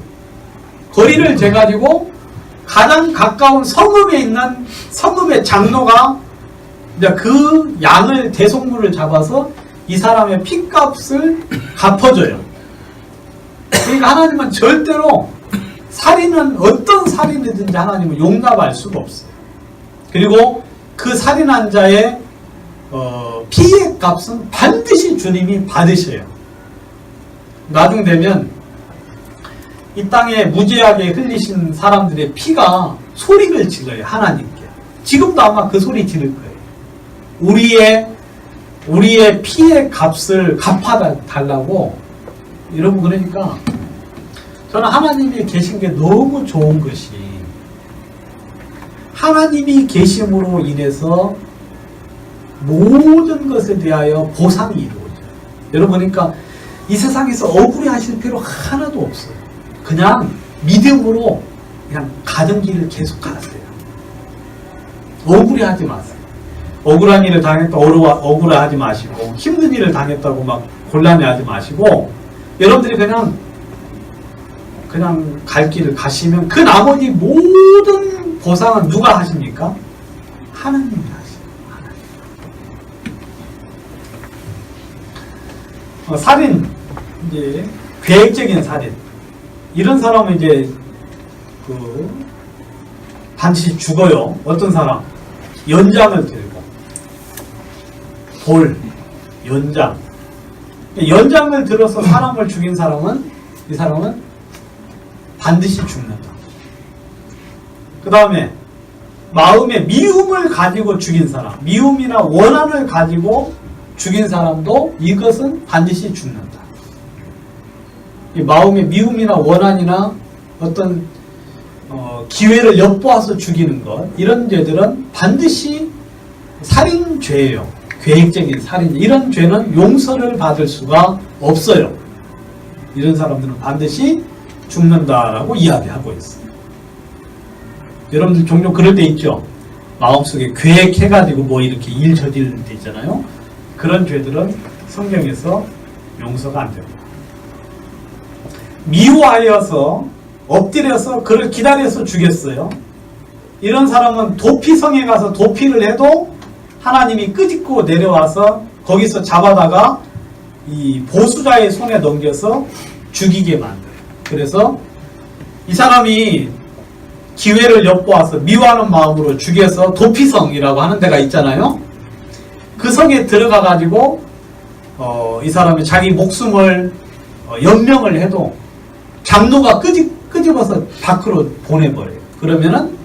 거리를 재가지고 가장 가까운 성읍에 있는 성읍의 장로가 이제 그 양을 대속물을 잡아서 이 사람의 핏값을 갚아줘요. 그러니까 하나님은 절대로 살인은 어떤 살인이든지 하나님은 용납할 수가 없어요. 그리고 그 살인한 자의 피해 값은 반드시 주님이 받으셔요. 나중 되면 이 땅에 무지하게 흘리신 사람들의 피가 소리를 질러요. 하나님께. 지금도 아마 그 소리 지를 거예요. 우리의 피해 값을 갚아달라고. 여러분, 그러니까 저는 하나님이 계신 게 너무 좋은 것이 하나님이 계심으로 인해서 모든 것에 대하여 보상이 이루어져요. 여러분, 그러니까 이 세상에서 억울해 하실 필요 하나도 없어요. 그냥 믿음으로 그냥 가던 길을 계속 가세요. 억울해 하지 마세요. 억울한 일을 당했다 억울해 하지 마시고, 힘든 일을 당했다고 막 곤란해 하지 마시고, 여러분들이 그냥 갈 길을 가시면 그 나머지 모든 보상은 누가 하십니까? 하나님이 하십니다. 하나님. 살인, 이제 계획적인 살인. 이런 사람은 이제 반드시 죽어요. 어떤 사람? 연장을 들고 돌, 연장. 연장을 들어서 사람을 죽인 사람은 이 사람은 반드시 죽는다. 그 다음에 마음에 미움을 가지고 죽인 사람, 미움이나 원한을 가지고 죽인 사람도 이것은 반드시 죽는다. 이 마음에 미움이나 원한이나 어떤 기회를 엿보아서 죽이는 것, 이런 죄들은 반드시 살인죄예요. 계획적인 살인. 이런 죄는 용서를 받을 수가 없어요. 이런 사람들은 반드시 죽는다라고 이야기하고 있어요. 여러분들 종종 그럴 때 있죠? 마음속에 계획해가지고 뭐 이렇게 일 저지를 때 있잖아요. 그런 죄들은 성경에서 용서가 안 됩니다. 미워하여서 엎드려서 그를 기다려서 죽였어요. 이런 사람은 도피성에 가서 도피를 해도 하나님이 끄집고 내려와서 거기서 잡아다가 이 보수자의 손에 넘겨서 죽이게 만들어요. 그래서 이 사람이 기회를 엿보아서 미워하는 마음으로 죽여서 도피성이라고 하는 데가 있잖아요. 그 성에 들어가 가지고 이 사람이 자기 목숨을 연명을 해도 장로가 끄집어서 밖으로 보내버려요. 그러면은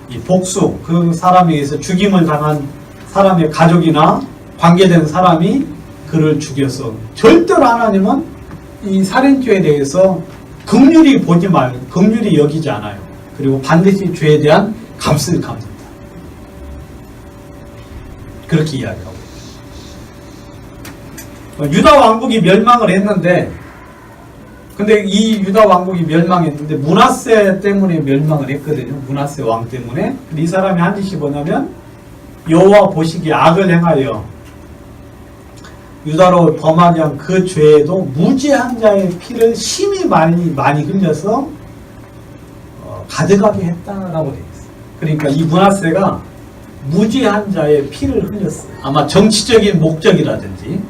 이 복수, 그 사람에 의해서 죽임을 당한 사람의 가족이나 관계된 사람이 그를 죽여서, 절대로 하나님은 이 살인죄에 대해서 긍휼히 여기지 않아요. 그리고 반드시 죄에 대한 값을 갚는다. 그렇게 이야기하고 있어요. 유다 왕국이 멸망을 했는데, 근데 이 유다 왕국이 멸망했는데 므낫세 때문에 멸망을 했거든요. 므낫세 왕 때문에. 근데 이 사람이 한 짓이 뭐냐면 여호와 보시기에 악을 행하여 유다로 범하게 한 그 죄에도 무죄한 자의 피를 심히 많이 흘려서 가득하게 했다라고 되어 있어요. 그러니까 이 므낫세가 무죄한 자의 피를 흘렸어요. 아마 정치적인 목적이라든지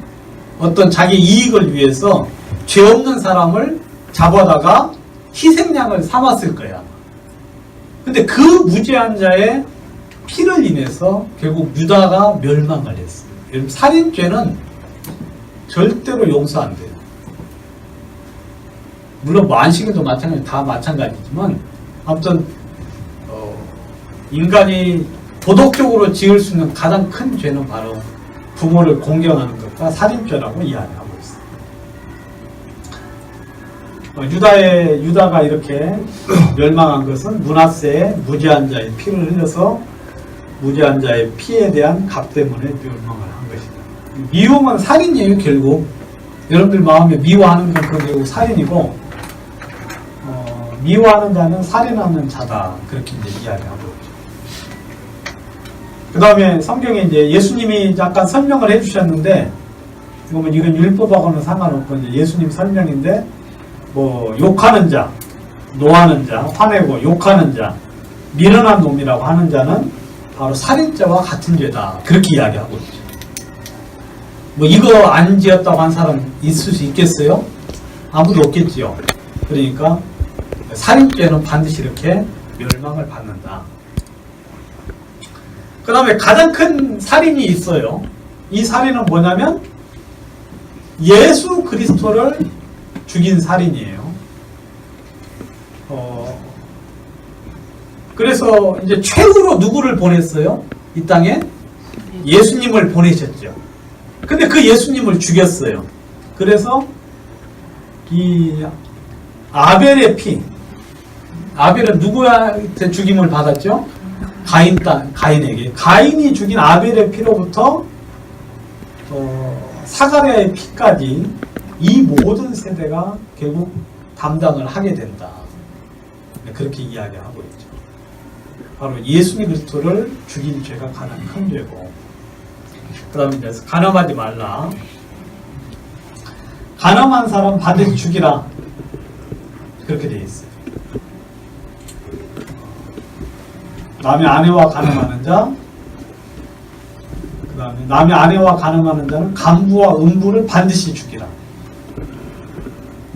어떤 자기 이익을 위해서 죄 없는 사람을 잡아다가 희생양을 삼았을 거야. 근데 그 무죄한 자의 피를 인해서 결국 유다가 멸망을 했어요. 여러분, 살인죄는 절대로 용서 안 돼요. 물론 뭐 안식일도 마찬가지, 다 마찬가지지만 아무튼 인간이 도덕적으로 지을 수 있는 가장 큰 죄는 바로 부모를 공경하는 것과 살인죄라고 이야기하고 있어요. 유다가 이렇게 멸망한 것은 므낫세의 무죄한 자의 피를 흘려서 무죄한 자의 피에 대한 값 때문에 멸망을 한 것이다. 미움은 살인이에요. 결국 여러분들 마음에 미워하는 건 그 결국 살인이고, 미워하는 자는 살인하는 자다, 그렇게 이제 이야기하고 있죠. 그 다음에 성경에 이제 예수님이 잠깐 설명을 해주셨는데, 이건 율법하고는 상관없고 이제 예수님 설명인데, 뭐 욕하는 자, 노하는 자, 화내고 욕하는 자, 미련한 놈이라고 하는 자는 바로 살인죄와 같은 죄다, 그렇게 이야기하고 있죠. 뭐 이거 안 지었다고 한 사람 있을 수 있겠어요? 아무도 없겠지요. 그러니까 살인죄는 반드시 이렇게 멸망을 받는다. 그 다음에 가장 큰 살인이 있어요. 이 살인은 뭐냐면 예수 그리스도를 죽인 살인이에요. 그래서 이제 최후로 누구를 보냈어요? 이 땅에 예수님을 보내셨죠. 근데 그 예수님을 죽였어요. 그래서 이 아벨의 피, 아벨은 누구한테 죽임을 받았죠? 가인에게. 가인이 죽인 아벨의 피로부터 사가랴의 피까지 이 모든 세대가 결국 담당을 하게 된다. 그렇게 이야기하고 있죠. 바로 예수 그리스도를 죽인 죄가 가장 큰 죄고, 그 다음에 이제 간음하지 말라. 간음한 사람 반드시 죽이라. 그렇게 되어 있어요. 남의 아내와 간음하는 자, 그 다음에 남의 아내와 간음하는 자는 간부와 음부를 반드시 죽이라.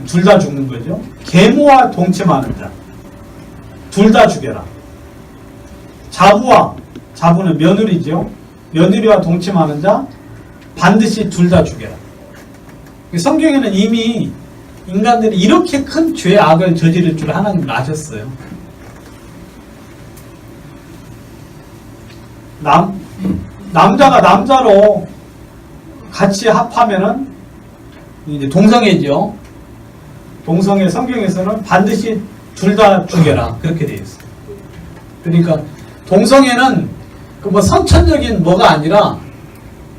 둘 다 죽는 거죠. 계모와 동침하는 자, 둘 다 죽여라. 자부는 며느리죠. 며느리와 동침하는 자 반드시 둘 다 죽여라. 성경에는 이미 인간들이 이렇게 큰 죄악을 저지를 줄 하나님은 아셨어요. 남자가 남자로 같이 합하면은 이제 동성애죠. 동성애 성경에서는 반드시 둘 다 죽여라, 그렇게 되어 있어요. 그러니까 동성애는 그 뭐 선천적인 뭐가 아니라,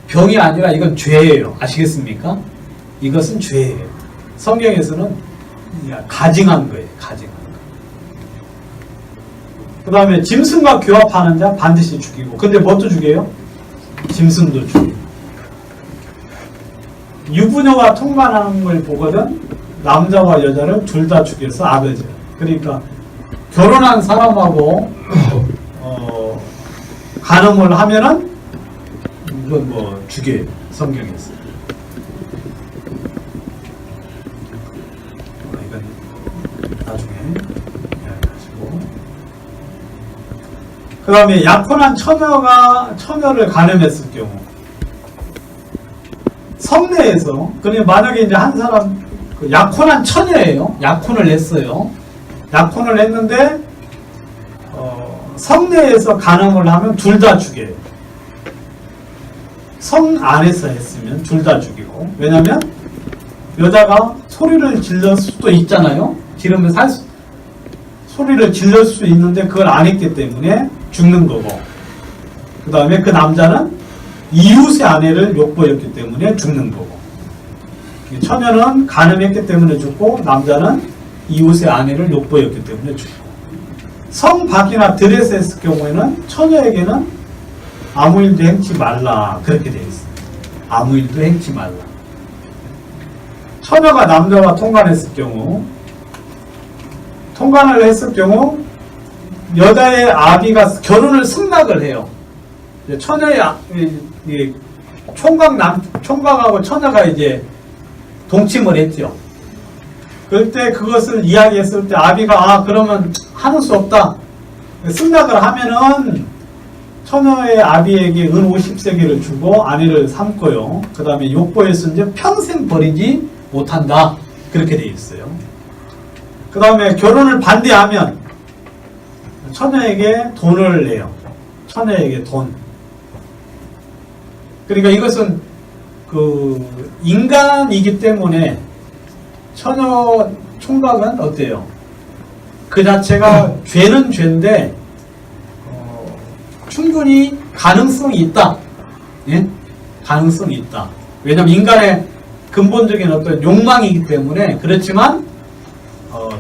병이 아니라 이건 죄예요. 아시겠습니까? 이것은 죄예요. 성경에서는 가증한 거예요. 가증한 거. 그 다음에 짐승과 교합하는 자 반드시 죽이고. 근데 뭣도 죽여요? 짐승도 죽이고. 유부녀와 통관하는 걸 보거든 남자와 여자를 둘 다 죽여서 아버지. 그러니까 결혼한 사람하고 간음을 하면은 이건 뭐 죽여요. 성경에서. 이건 나중에 이야기하시고. 그 다음에 약혼한 처녀를 간음했을 경우, 성내에서, 그러니 만약에 이제 한 사람, 약혼한 처녀예요. 약혼을 했어요. 약혼을 했는데, 성내에서 간음을 하면 둘 다 죽여요. 성 안에서 했으면 둘 다 죽이고. 왜냐면, 여자가 소리를 질렀을 수도 있잖아요. 지르면서 소리를 질렀을 수 있는데 그걸 안 했기 때문에 죽는 거고. 그 다음에 그 남자는 이웃의 아내를 욕보였기 때문에 죽는 거고. 처녀는 간음했기 때문에 죽고, 남자는 이웃의 아내를 욕보였기 때문에 죽고. 성 밖이나 들에서 했을 경우에는 처녀에게는 아무 일도 행치 말라, 그렇게 되어 있어요. 아무 일도 행치 말라. 처녀가 남자와 통관했을 경우, 여자의 아비가 결혼을 승낙을 해요. 처녀의 총각하고 처녀가 이제 동침을 했죠. 그때 그것을 이야기했을 때 아비가 그러면 하는 수 없다. 승낙을 하면은 처녀의 아비에게 은 50세겔을 주고 아내를 삼고요. 그 다음에 욕보에서 이제 평생 버리지 못한다. 그렇게 돼 있어요. 그 다음에 결혼을 반대하면 처녀에게 돈을 내요. 처녀에게 돈. 그러니까 이것은 그 인간이기 때문에 처녀 총각은 어때요? 그 자체가 죄는 죄인데 충분히 가능성이 있다. 예? 가능성이 있다. 왜냐하면 인간의 근본적인 어떤 욕망이기 때문에 그렇지만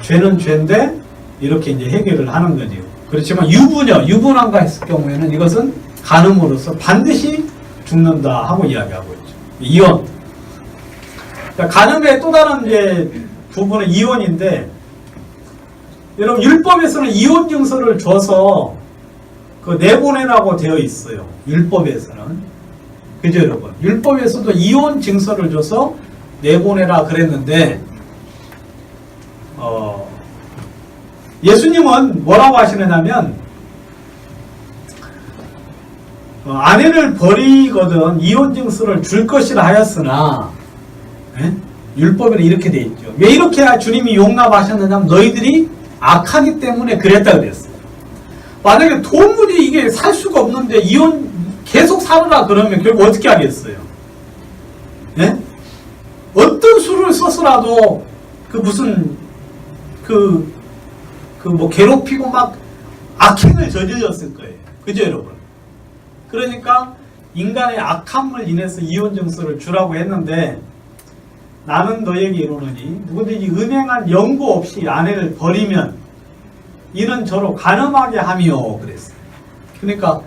죄는 죄인데 이렇게 이제 해결을 하는 거죠. 그렇지만 유부남과 했을 경우에는 이것은 간음으로서 반드시 죽는다 하고 이야기하고 있죠. 이혼. 그러니까 간음의 또 다른 이제 부분은 이혼인데, 여러분 율법에서는 이혼 증서를 줘서 그 내보내라고 되어 있어요. 율법에서는. 그죠, 여러분? 율법에서도 이혼 증서를 줘서 내보내라 그랬는데, 예수님은 뭐라고 하시느냐면, 아내를 버리거든 이혼 증서를 줄 것이라 하였으나, 예? 율법에는 이렇게 돼 있죠. 왜 이렇게 주님이 용납하셨느냐면 너희들이 악하기 때문에 그랬다 그랬어요. 만약에 도무지 이게 살 수가 없는데 이혼 계속 살으라 그러면 결국 어떻게 하겠어요? 예? 어떤 수를 썼으라도 그 무슨 뭐 괴롭히고 막 악행을 저질렀을 거예요. 그죠, 여러분? 그러니까 인간의 악함을 인해서 이혼 증서를 주라고 했는데, 나는 너에게 이르노니 누구든지 음행한 연고 없이 아내를 버리면 이는 저로 간음하게 하며 그랬어요. 그러니까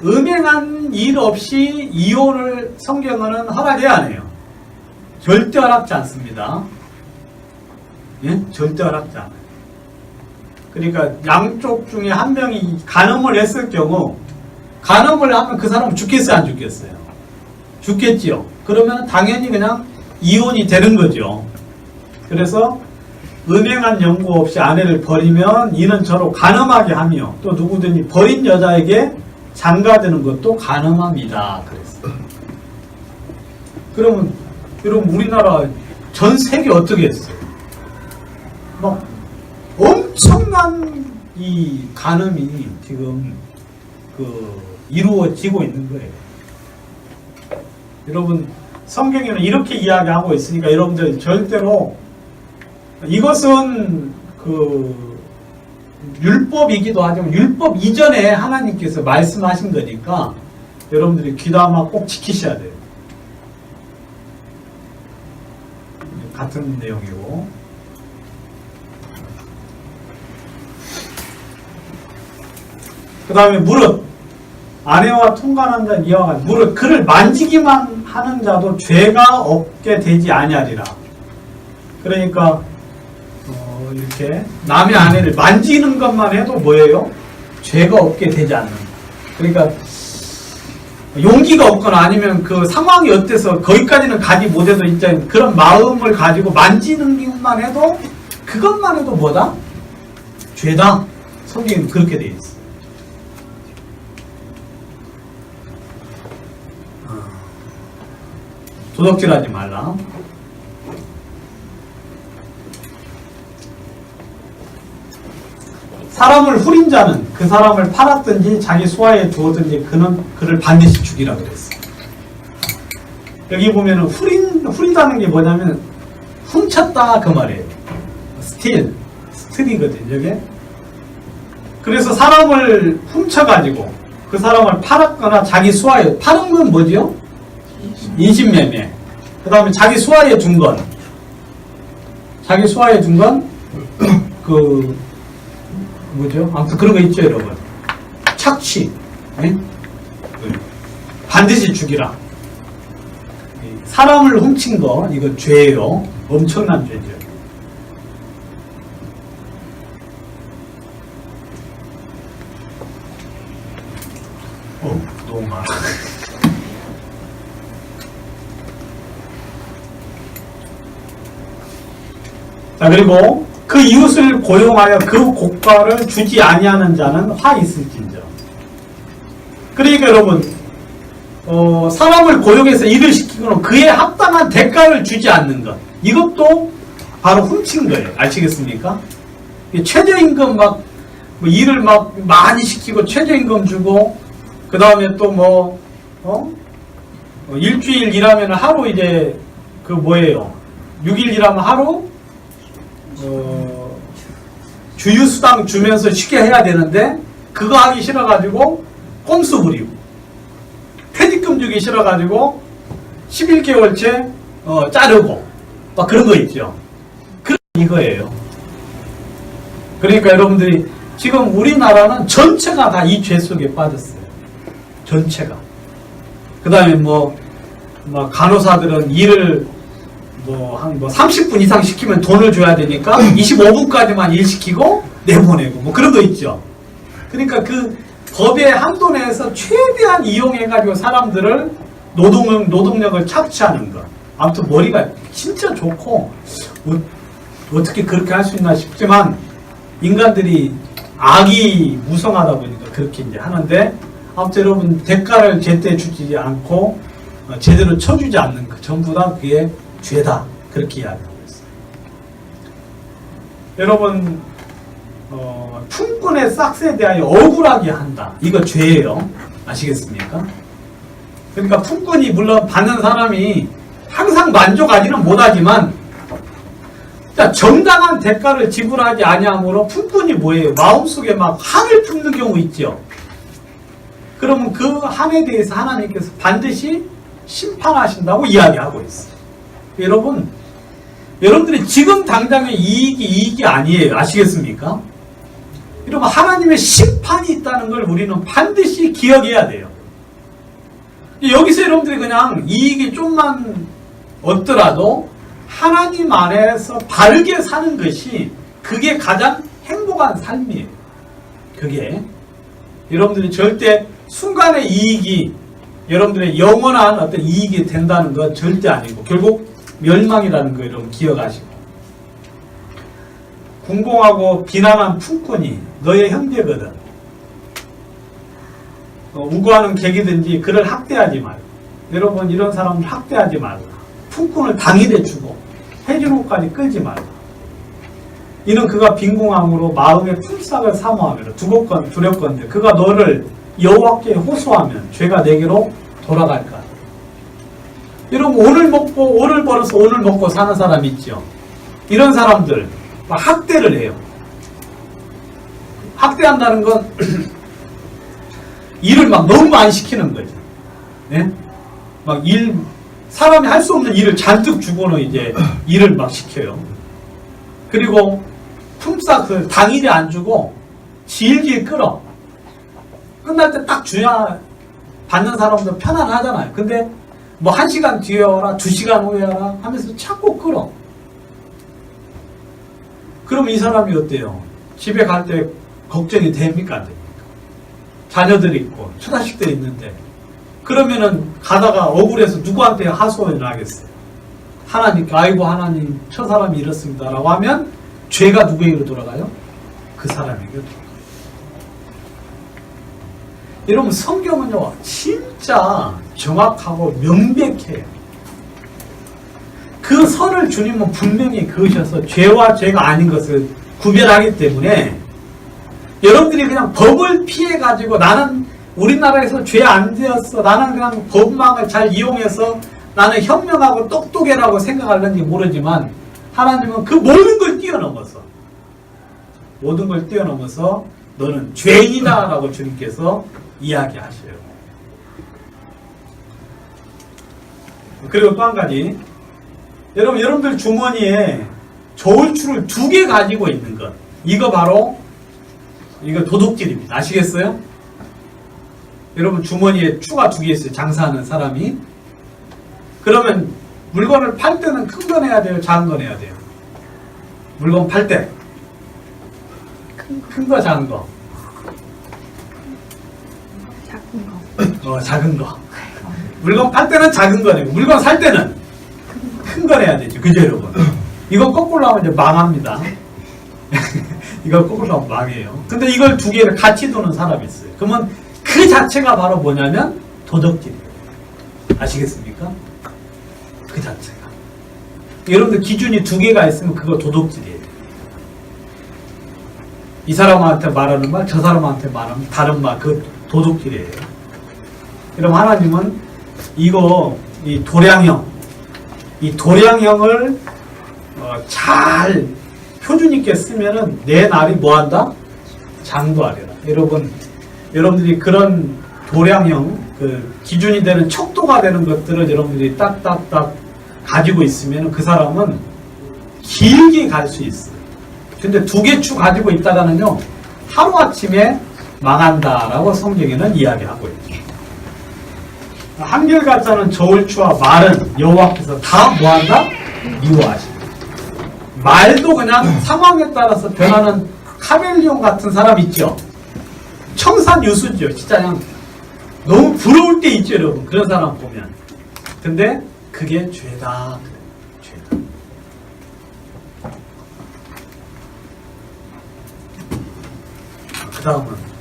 음행한 일 없이 이혼을 성경은 허락해 안 해요. 절대 허락지 않습니다. 예? 절대 허락지 않아요. 그러니까 양쪽 중에 한 명이 간음을 했을 경우, 간음을 하면 그 사람은 죽겠어요, 안 죽겠어요? 죽겠지요. 그러면 당연히 그냥 이혼이 되는 거죠. 그래서 음행한 연고 없이 아내를 버리면 이는 저로 간음하게 하며 또 누구든지 버린 여자에게 장가드는 것도 간음합니다. 그랬어요. 그러면 여러분 우리나라 전 세계 어떻게 했어요? 막 엄청난 이 간음이 지금 이루어지고 있는 거예요. 여러분 성경에는 이렇게 이야기하고 있으니까 여러분들 절대로 이것은 율법이기도 하지만 율법 이전에 하나님께서 말씀하신 거니까 여러분들이 귀담아 꼭 지키셔야 돼요. 같은 내용이고, 그 다음에 무릇 아내와 통관한 자 이와 같이 무릇 그를 만지기만 하는 자도 죄가 없게 되지 아니하리라. 그러니까 이렇게 남의 아내를 만지는 것만 해도 뭐예요? 죄가 없게 되지 않는다. 그러니까 용기가 없거나 아니면 그 상황이 어때서 거기까지는 가지 못해도 진짜 그런 마음을 가지고 만지는 것만 해도 그것만 해도 뭐다? 죄다. 성경은 그렇게 되어 있어. 도덕질하지 말라. 사람을 후린 자는 그 사람을 팔았든지 자기 수하에 두었든지 그를 반드시 죽이라 그랬어. 여기 보면은 후리다는 게 뭐냐면 훔쳤다 그 말이에요. 스틸이거든 이게. 그래서 사람을 훔쳐가지고 그 사람을 팔았거나 자기 수하에, 파는 건 뭐지요? 인신매매. 그 다음에 자기 수하에 준 건, 뭐죠? 아무튼 그런 거 있죠, 여러분. 착취. 네? 반드시 죽이라. 사람을 훔친 거, 이거 죄예요. 엄청난 죄죠. 너무 많아. 자, 그리고 그 이웃을 고용하여 그 고가를 주지 아니하는 자는 화 있을진저. 그러니까 여러분, 사람을 고용해서 일을 시키고는 그에 합당한 대가를 주지 않는 것, 이것도 바로 훔친 거예요. 아시겠습니까? 최저임금 뭐 일을 많이 시키고 최저임금 주고, 그 다음에 또 일주일 일하면 하루 이제 6일 일하면 하루 주휴수당 주면서 쉬게 해야 되는데, 그거 하기 싫어가지고 꼼수 부리고, 퇴직금 주기 싫어가지고 11개월째 자르고 막 그런 거 있죠. 이거예요. 그러니까 여러분들이 지금 우리나라는 전체가 다 이 죄 속에 빠졌어요. 전체가. 그 다음에 간호사들은 일을 한 30분 이상 시키면 돈을 줘야 되니까 25분까지만 일 시키고 내보내고 그런 거 있죠. 그러니까 그 법의 한도 내에서 최대한 이용해가지고 사람들을 노동력을 착취하는 것. 아무튼 머리가 진짜 좋고 어떻게 그렇게 할 수 있나 싶지만, 인간들이 악이 무성하다 보니까 그렇게 이제 하는데, 아무튼 여러분 대가를 제때 주지 않고 제대로 쳐주지 않는 것 전부 다 그게 죄다, 그렇게 이야기하고 있어요. 여러분 품꾼의 싹스에 대하여 억울하게 한다, 이거 죄예요. 아시겠습니까? 그러니까 품꾼이 물론 받는 사람이 항상 만족하지는 못하지만 정당한 대가를 지불하지 아니하므로 품꾼이 뭐예요? 마음속에 한을 품는 경우 있죠. 그러면 그 한에 대해서 하나님께서 반드시 심판하신다고 이야기하고 있어요. 여러분들이 지금 당장의 이익이 아니에요. 아시겠습니까? 여러분, 하나님의 심판이 있다는 걸 우리는 반드시 기억해야 돼요. 여기서 여러분들이 그냥 이익이 좀만 얻더라도 하나님 안에서 바르게 사는 것이, 그게 가장 행복한 삶이에요. 그게 여러분들이 절대 순간의 이익이 여러분들의 영원한 어떤 이익이 된다는 건 절대 아니고 결국 멸망이라는 거 여러분 기억하시고, 궁공하고 비난한 품꾼이 너의 형제거든. 우고하는 객이든지 그를 학대하지 말고. 여러분, 이런 사람을 학대하지 말고 품꾼을 당일에 주고 해주는 것까지 끌지 말고. 이는 그가 빈궁함으로 마음의 품삯을 사모하며 두렵건대 그가 너를 여호와께 호소하면 죄가 내게로 돌아갈 거야. 여러분, 오늘 벌어서 오늘 먹고 사는 사람 있죠. 이런 사람들 학대를 해요. 학대한다는 건 일을 너무 많이 시키는 거죠. 네? 사람이 할 수 없는 일을 잔뜩 주고는 이제 일을 시켜요. 그리고 품삯을 당일에 안 주고 질질 끌어. 끝날 때 딱 줘야 받는 사람도 편안하잖아요. 근데 1시간 뒤에 와라, 2시간 후에 와라 하면서 자꾸 끌어. 그럼 이 사람이 어때요? 집에 갈 때 걱정이 됩니까? 안 됩니까? 자녀들이 있고 처자식들이 있는데, 그러면은 가다가 억울해서 누구한테 하소연을 하겠어요? 하나님께, 아이고 하나님 저 사람이 이렇습니다 라고 하면 죄가 누구에게로 돌아가요? 그 사람에게로 돌아가요. 여러분, 성경은요 진짜 정확하고 명백해요. 그 선을 주님은 분명히 그으셔서 죄와 죄가 아닌 것을 구별하기 때문에, 여러분들이 그냥 법을 피해가지고 나는 우리나라에서 죄 안 되었어, 나는 그냥 법망을 잘 이용해서 나는 현명하고 똑똑해라고 생각하는지 모르지만, 하나님은 그 모든 걸 뛰어넘어서 너는 죄인이다 라고 주님께서 이야기하셔요. 그리고 또 한 가지, 여러분들 주머니에 저울추를 2개 가지고 있는 것, 이거 바로 도둑질입니다. 아시겠어요? 여러분, 주머니에 추가 2개 있어요. 장사하는 사람이. 그러면 물건을 팔 때는 큰 거 내야 돼요? 작은 거 내야 돼요? 물건 팔 때 큰 거, 작은 거? 작은 거. 물건 팔 때는 작은 거 내고, 물건 살 때는 큰 거 내야 되죠. 그죠, 여러분? 이거 거꾸로 하면 이제 망합니다. 이걸 거꾸로 망해요. 근데 이걸 두 개를 같이 두는 사람이 있어요. 그러면 그 자체가 바로 뭐냐면 도덕질이에요. 아시겠습니까? 그 자체가. 여러분들 기준이 두 개가 있으면 그거 도덕질이에요. 이 사람한테 말하는 말, 저 사람한테 말하는 다른 말, 그 도덕질이에요. 그럼 하나님은 이거, 이 도량형을 잘 표준 있게 쓰면은 내 날이 뭐한다? 장구하리라. 여러분들이 그런 도량형, 그 기준이 되는 척도가 되는 것들을 여러분들이 딱딱딱 가지고 있으면 그 사람은 길게 갈 수 있어요. 근데 두 개 추 가지고 있다가는요, 하루아침에 망한다라고 성경에는 이야기하고 있죠. 한결같자는 저울추와 말은 여호와께서 다 뭐한다? 미워하시고. 말도 그냥 상황에 따라서 변하는 카멜레온 같은 사람 있죠. 청산유수죠. 진짜 그냥 너무 부러울 때 있죠, 여러분. 그런 사람 보면. 근데 그게 죄다. 죄다.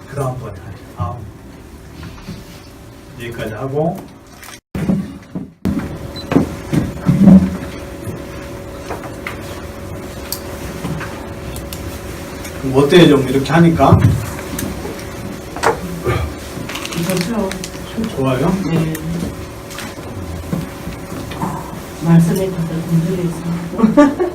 그 다음번에 하죠. 여기까지 하고. 어때요? 좀 이렇게 하니까? 좋죠. 좋아요? 네. 말씀에 다들 공들여 있습니다.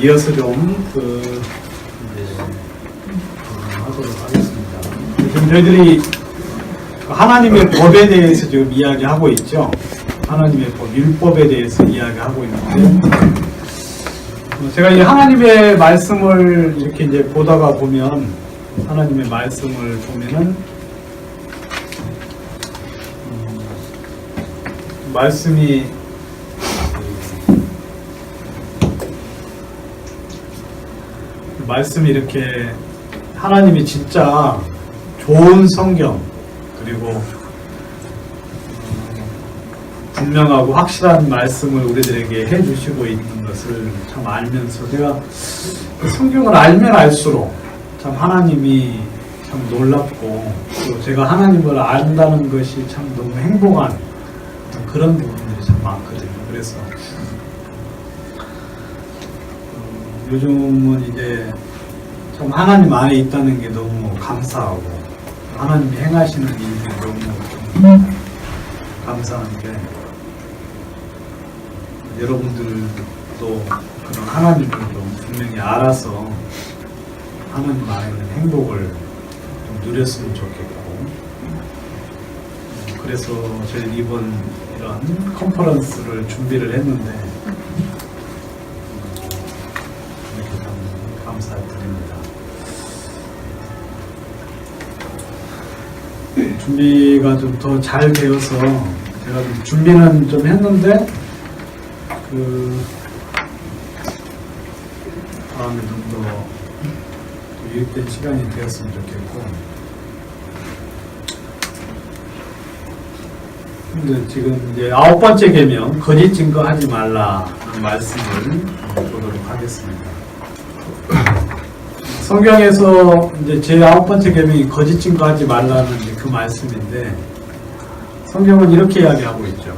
이어서 좀 하도록 하겠습니다. 지금 저희들이 하나님의 법에 대해서 지금 이야기하고 있죠. 하나님의 법, 율법에 대해서 이야기하고 있는데, 제가 이 하나님의 말씀을 이렇게 이제 보다가 보면, 하나님의 말씀을 보면은 말씀이 이렇게 하나님이 진짜 좋은 성경, 그리고 분명하고 확실한 말씀을 우리들에게 해주시고 있는 것을 참 알면서, 제가 성경을 알면 알수록 참 하나님이 참 놀랍고, 또 제가 하나님을 안다는 것이 참 너무 행복한 그런 부분들이 참 많거든요. 그래서 요즘은 이제 참 하나님 안에 있다는 게 너무 감사하고, 하나님이 행하시는 일이 너무 좀 감사한데, 여러분들도 그런 하나님을 좀 분명히 알아서 하나님 안에 있는 행복을 좀 누렸으면 좋겠고, 그래서 저희 이번 이런 컨퍼런스를 준비를 했는데 이렇게 참 감사드립니다. 준비가 좀 더 잘 되어서 제가 좀 준비는 좀 했는데 다음에 좀 더 유익된 시간이 되었으면 좋겠고, 근데 지금 이제 9번째 계명, 거짓 증거하지 말라는 말씀을 보도록 하겠습니다. 성경에서 이제 제 9번째 계명이 거짓 증거하지 말라는 이제 그 말씀인데, 성경은 이렇게 이야기하고 있죠.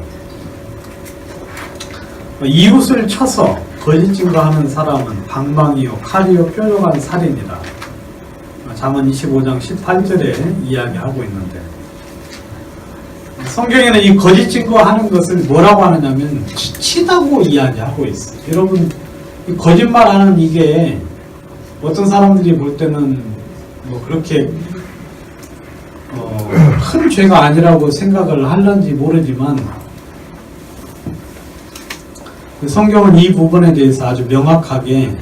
이웃을 쳐서 거짓 증거하는 사람은 방망이요 칼이요 뾰족한 살인이다. 잠언 25장 18절에 이야기하고 있는데, 성경에는 이 거짓 증거하는 것을 뭐라고 하느냐면 치다고 이야기하고 있어요. 여러분, 이 거짓말하는 이게 어떤 사람들이 볼 때는 뭐 그렇게 큰 죄가 아니라고 생각을 하는지 모르지만, 성경은 이 부분에 대해서 아주 명확하게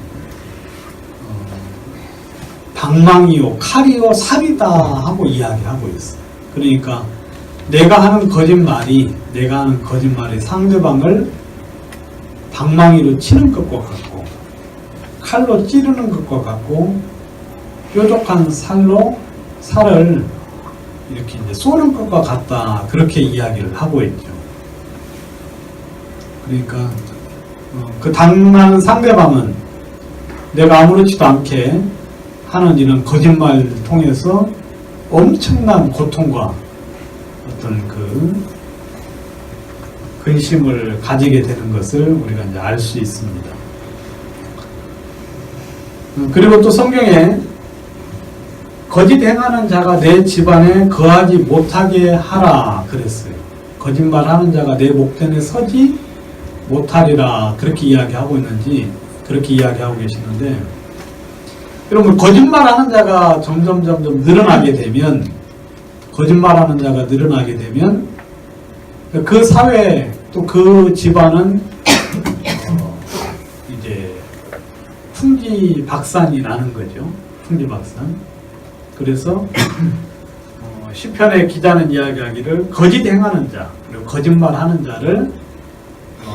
방망이요 칼이요 살이다 하고 이야기하고 있어요. 그러니까 내가 하는 거짓말이 상대방을 방망이로 치는 것과 같고, 칼로 찌르는 것과 같고 뾰족한 살로 살을 이렇게 이제 쏘는 것과 같다. 그렇게 이야기를 하고 있죠. 그러니까 그 당하는 상대방은 내가 아무렇지도 않게 하는 이런 거짓말을 통해서 엄청난 고통과 어떤 그 근심을 가지게 되는 것을 우리가 이제 알 수 있습니다. 그리고 또 성경에 거짓 행하는 자가 내 집안에 거하지 못하게 하라 그랬어요. 거짓말하는 자가 내 목전에 서지 못하리라 그렇게 이야기하고 있는지 그렇게 이야기하고 계시는데, 여러분 거짓말하는 자가 점점 늘어나게 되면, 거짓말하는 자가 늘어나게 되면 그 사회 또 그 집안은 이제 풍지박산이 나는 거죠. 풍지박산. 그래서 시편의 기자는 이야기하기를 거짓 행하는 자 그리고 거짓말하는 자를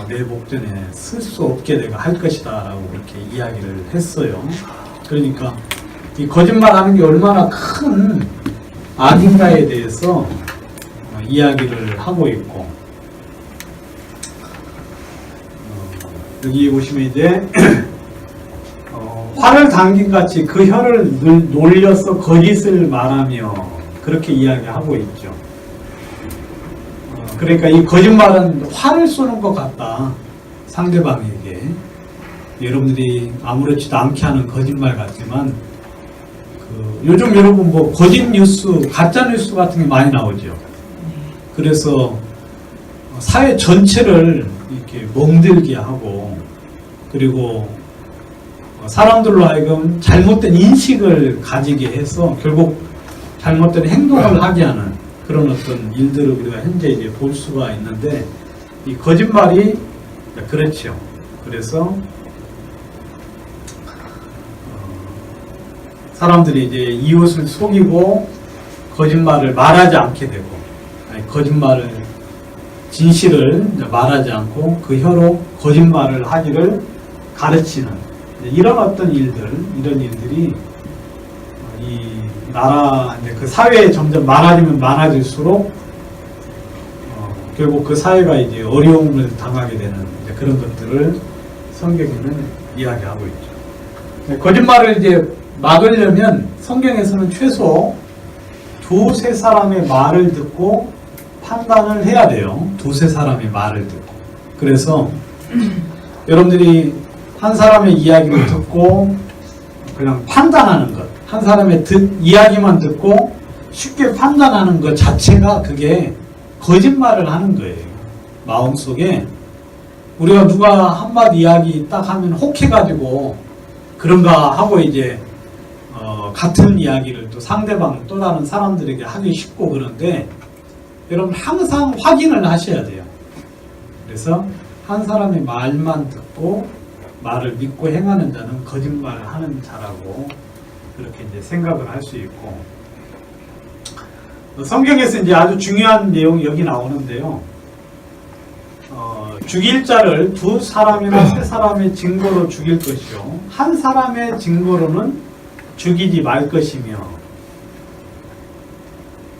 내 목전에 쓸 수 없게 내가 할 것이다 라고 그렇게 이야기를 했어요. 그러니까 이 거짓말하는 게 얼마나 큰 악인가에 대해서 이야기를 하고 있고, 여기 보시면 이제 활을 당긴 같이 그 혀를 놀려서 거짓을 말하며 그렇게 이야기하고 있죠. 그러니까 이 거짓말은 활을 쏘는 것 같다. 상대방에게. 여러분들이 아무렇지도 않게 하는 거짓말 같지만 요즘 여러분 뭐 거짓 뉴스, 가짜 뉴스 같은 게 많이 나오죠. 그래서 사회 전체를 이렇게 멍들게 하고, 그리고 사람들로 하여금 잘못된 인식을 가지게 해서 결국 잘못된 행동을 하게 하는 그런 어떤 일들을 우리가 현재 이제 볼 수가 있는데, 이 거짓말이 그렇죠. 그래서 사람들이 이제 이웃을 속이고 거짓말을 말하지 않게 되고, 거짓말을 진실을 말하지 않고 그 혀로 거짓말을 하기를 가르치는 이런 어떤 일들, 이런 일들이 이 나라, 이제 그 사회에 점점 많아지면 많아질수록 결국 그 사회가 이제 어려움을 당하게 되는 이제 그런 것들을 성경에는 이야기하고 있죠. 거짓말을 이제 막으려면 성경에서는 최소 두세 사람의 말을 듣고 판단을 해야 돼요. 두세 사람의 말을 듣고. 그래서 여러분들이 한 사람의 이야기를 듣고 그냥 판단하는 것, 한 사람의 이야기만 듣고 쉽게 판단하는 것 자체가 그게 거짓말을 하는 거예요. 마음속에 우리가 누가 한마디 이야기 딱 하면 혹해가지고 그런가 하고 이제 같은 이야기를 또 상대방 또 다른 사람들에게 하기 쉽고, 그런데 여러분 항상 확인을 하셔야 돼요. 그래서 한 사람의 말만 듣고 말을 믿고 행하는 자는 거짓말을 하는 자라고 그렇게 이제 생각을 할 수 있고, 성경에서 이제 아주 중요한 내용이 여기 나오는데요. 죽일 자를 두 사람이나 세 사람의 증거로 죽일 것이요 한 사람의 증거로는 죽이지 말 것이며,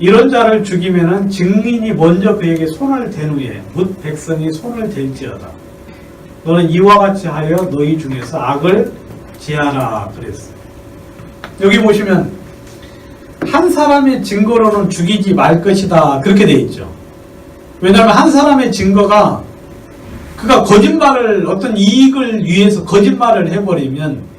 이런 자를 죽이면은 증인이 먼저 그에게 손을 댄 후에 뭇 백성이 손을 댈지어다. 너는 이와 같이 하여 너희 중에서 악을 제하라 그랬어요. 여기 보시면 한 사람의 증거로는 죽이지 말 것이다 그렇게 되어 있죠. 왜냐하면 한 사람의 증거가 그가 거짓말을, 어떤 이익을 위해서 거짓말을 해버리면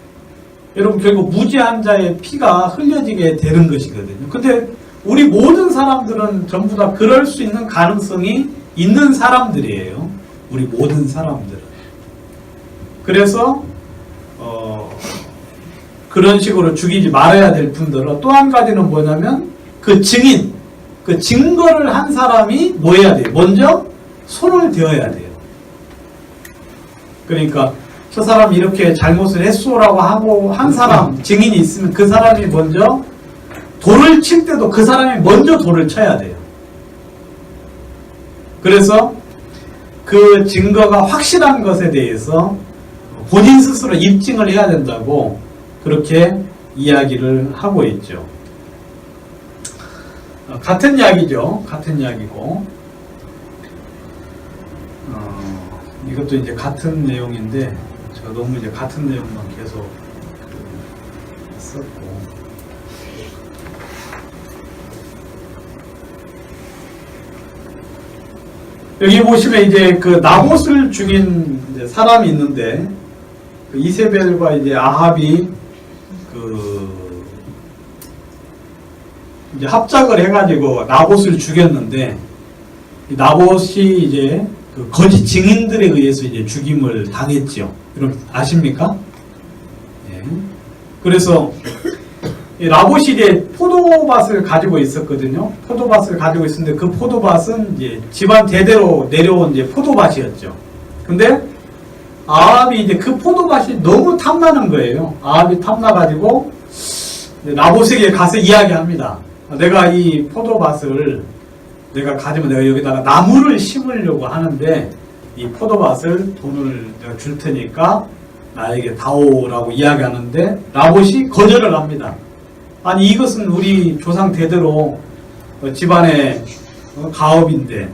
여러분 결국 무죄한 자의 피가 흘려지게 되는 것이거든요. 근데 우리 모든 사람들은 전부 다 그럴 수 있는 가능성이 있는 사람들이에요. 우리 모든 사람들은. 그래서 그런 식으로 죽이지 말아야 될 뿐더러 또 한 가지는 뭐냐면 그 증인, 그 증거를 한 사람이 뭐 해야 돼요? 먼저 손을 대어야 돼요. 그러니까 저 사람이 이렇게 잘못을 했소라고 하고 한 사람, 증인이 있으면 그 사람이 먼저 돌을 칠 때도 그 사람이 먼저 돌을 쳐야 돼요. 그래서 그 증거가 확실한 것에 대해서 본인 스스로 입증을 해야 된다고 그렇게 이야기를 하고 있죠. 같은 이야기죠. 같은 이야기고 이것도 이제 같은 내용인데 제가 너무 이제 같은 내용만 계속 썼고 여기 보시면 이제 그 나봇을 죽인 이제 사람이 있는데 그 이세벨과 이제 아합이 그 이제 합작을 해가지고 나봇을 죽였는데 이 나봇이 이제 그 거짓 증인들에 의해서 이제 죽임을 당했죠. 여러분 아십니까? 예. 그래서 이 나봇이 이제 포도밭을 가지고 있었거든요. 포도밭을 가지고 있었는데 그 포도밭은 이제 집안 대대로 내려온 이제 포도밭이었죠. 근데 아합이 이제 그 포도밭이 너무 탐나는 거예요. 아합이 탐나가지고 나봇에게 가서 이야기합니다. 내가 이 포도밭을 내가 가지면 내가 여기다가 나무를 심으려고 하는데 이 포도밭을 돈을 내가 줄 테니까 나에게 다오라고 이야기하는데 나봇이 거절을 합니다. 아니 이것은 우리 조상 대대로 집안의 가업인데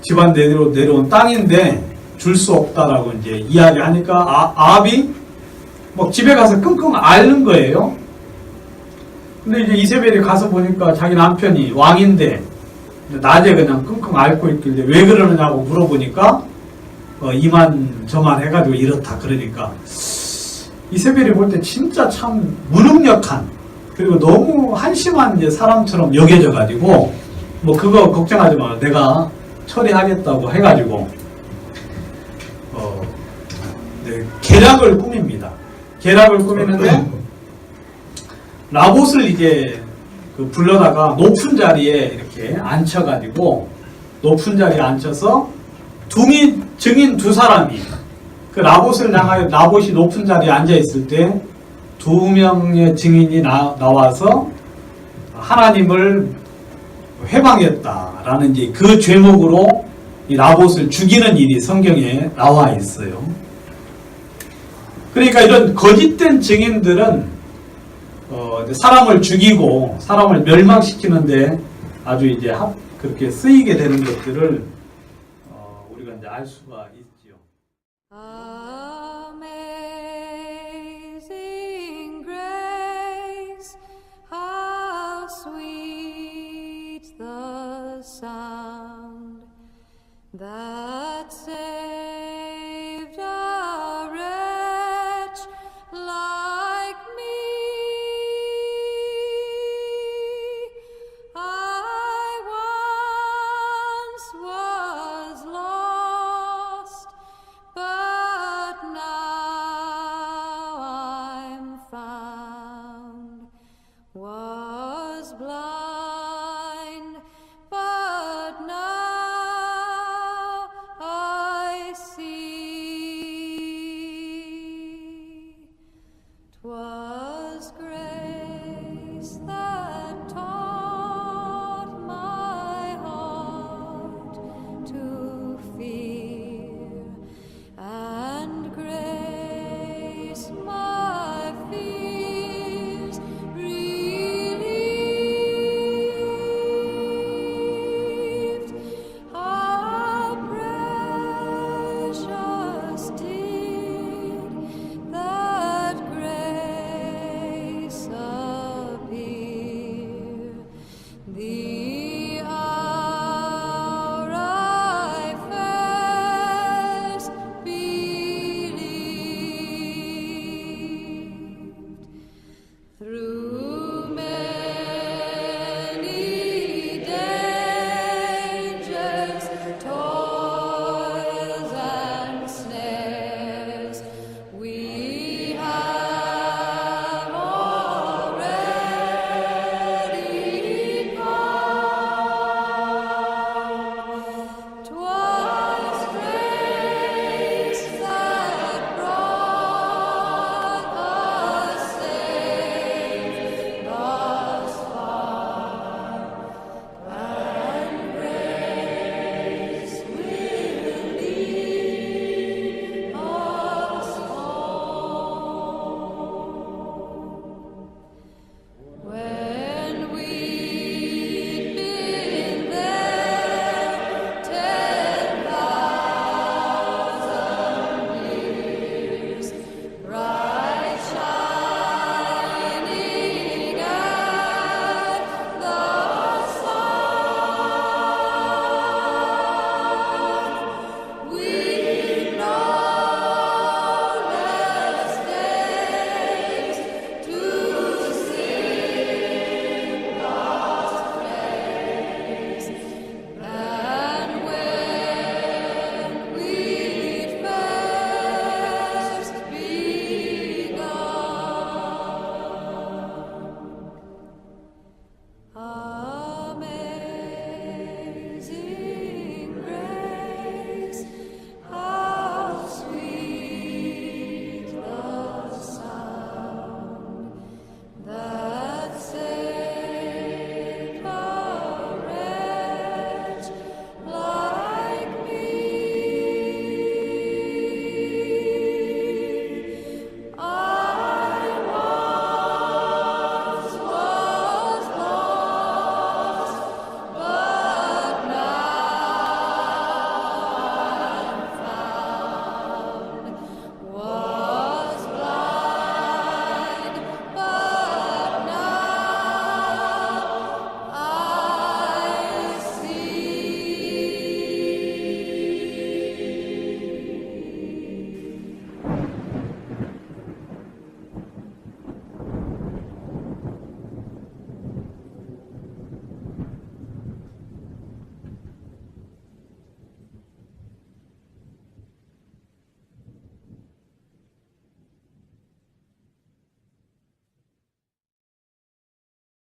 집안 대대로 내려온 땅인데 줄 수 없다라고 이제 이야기하니까 아합이 뭐 집에 가서 끙끙 앓는 거예요. 근데 이제 이세벨이 가서 보니까 자기 남편이 왕인데 낮에 그냥 끙끙 앓고 있길래 왜 그러느냐고 물어보니까 이만저만 해가지고 이렇다 그러니까 이세벨이 볼 때 진짜 참 무능력한 그리고 너무 한심한 이제 사람처럼 여겨져 가지고 뭐 그거 걱정하지 마 내가 처리하겠다고 해가지고 네, 계략을 꾸밉니다. 계략을 꾸미는데 나봇을 이제 그 불러다가 높은 자리에 이렇게 앉혀가지고 높은 자리에 앉혀서 증인 두 사람이 그 나봇을 향하여 나봇이 높은 자리에 앉아 있을 때 두 명의 증인이 나와서 하나님을 회방했다라는 이제 그 죄목으로 이 나봇을 죽이는 일이 성경에 나와 있어요. 그러니까 이런 거짓된 증인들은 사람을 죽이고 사람을 멸망시키는데 아주 이제 그렇게 쓰이게 되는 것들을 우리가 이제 알 수가 있습니다.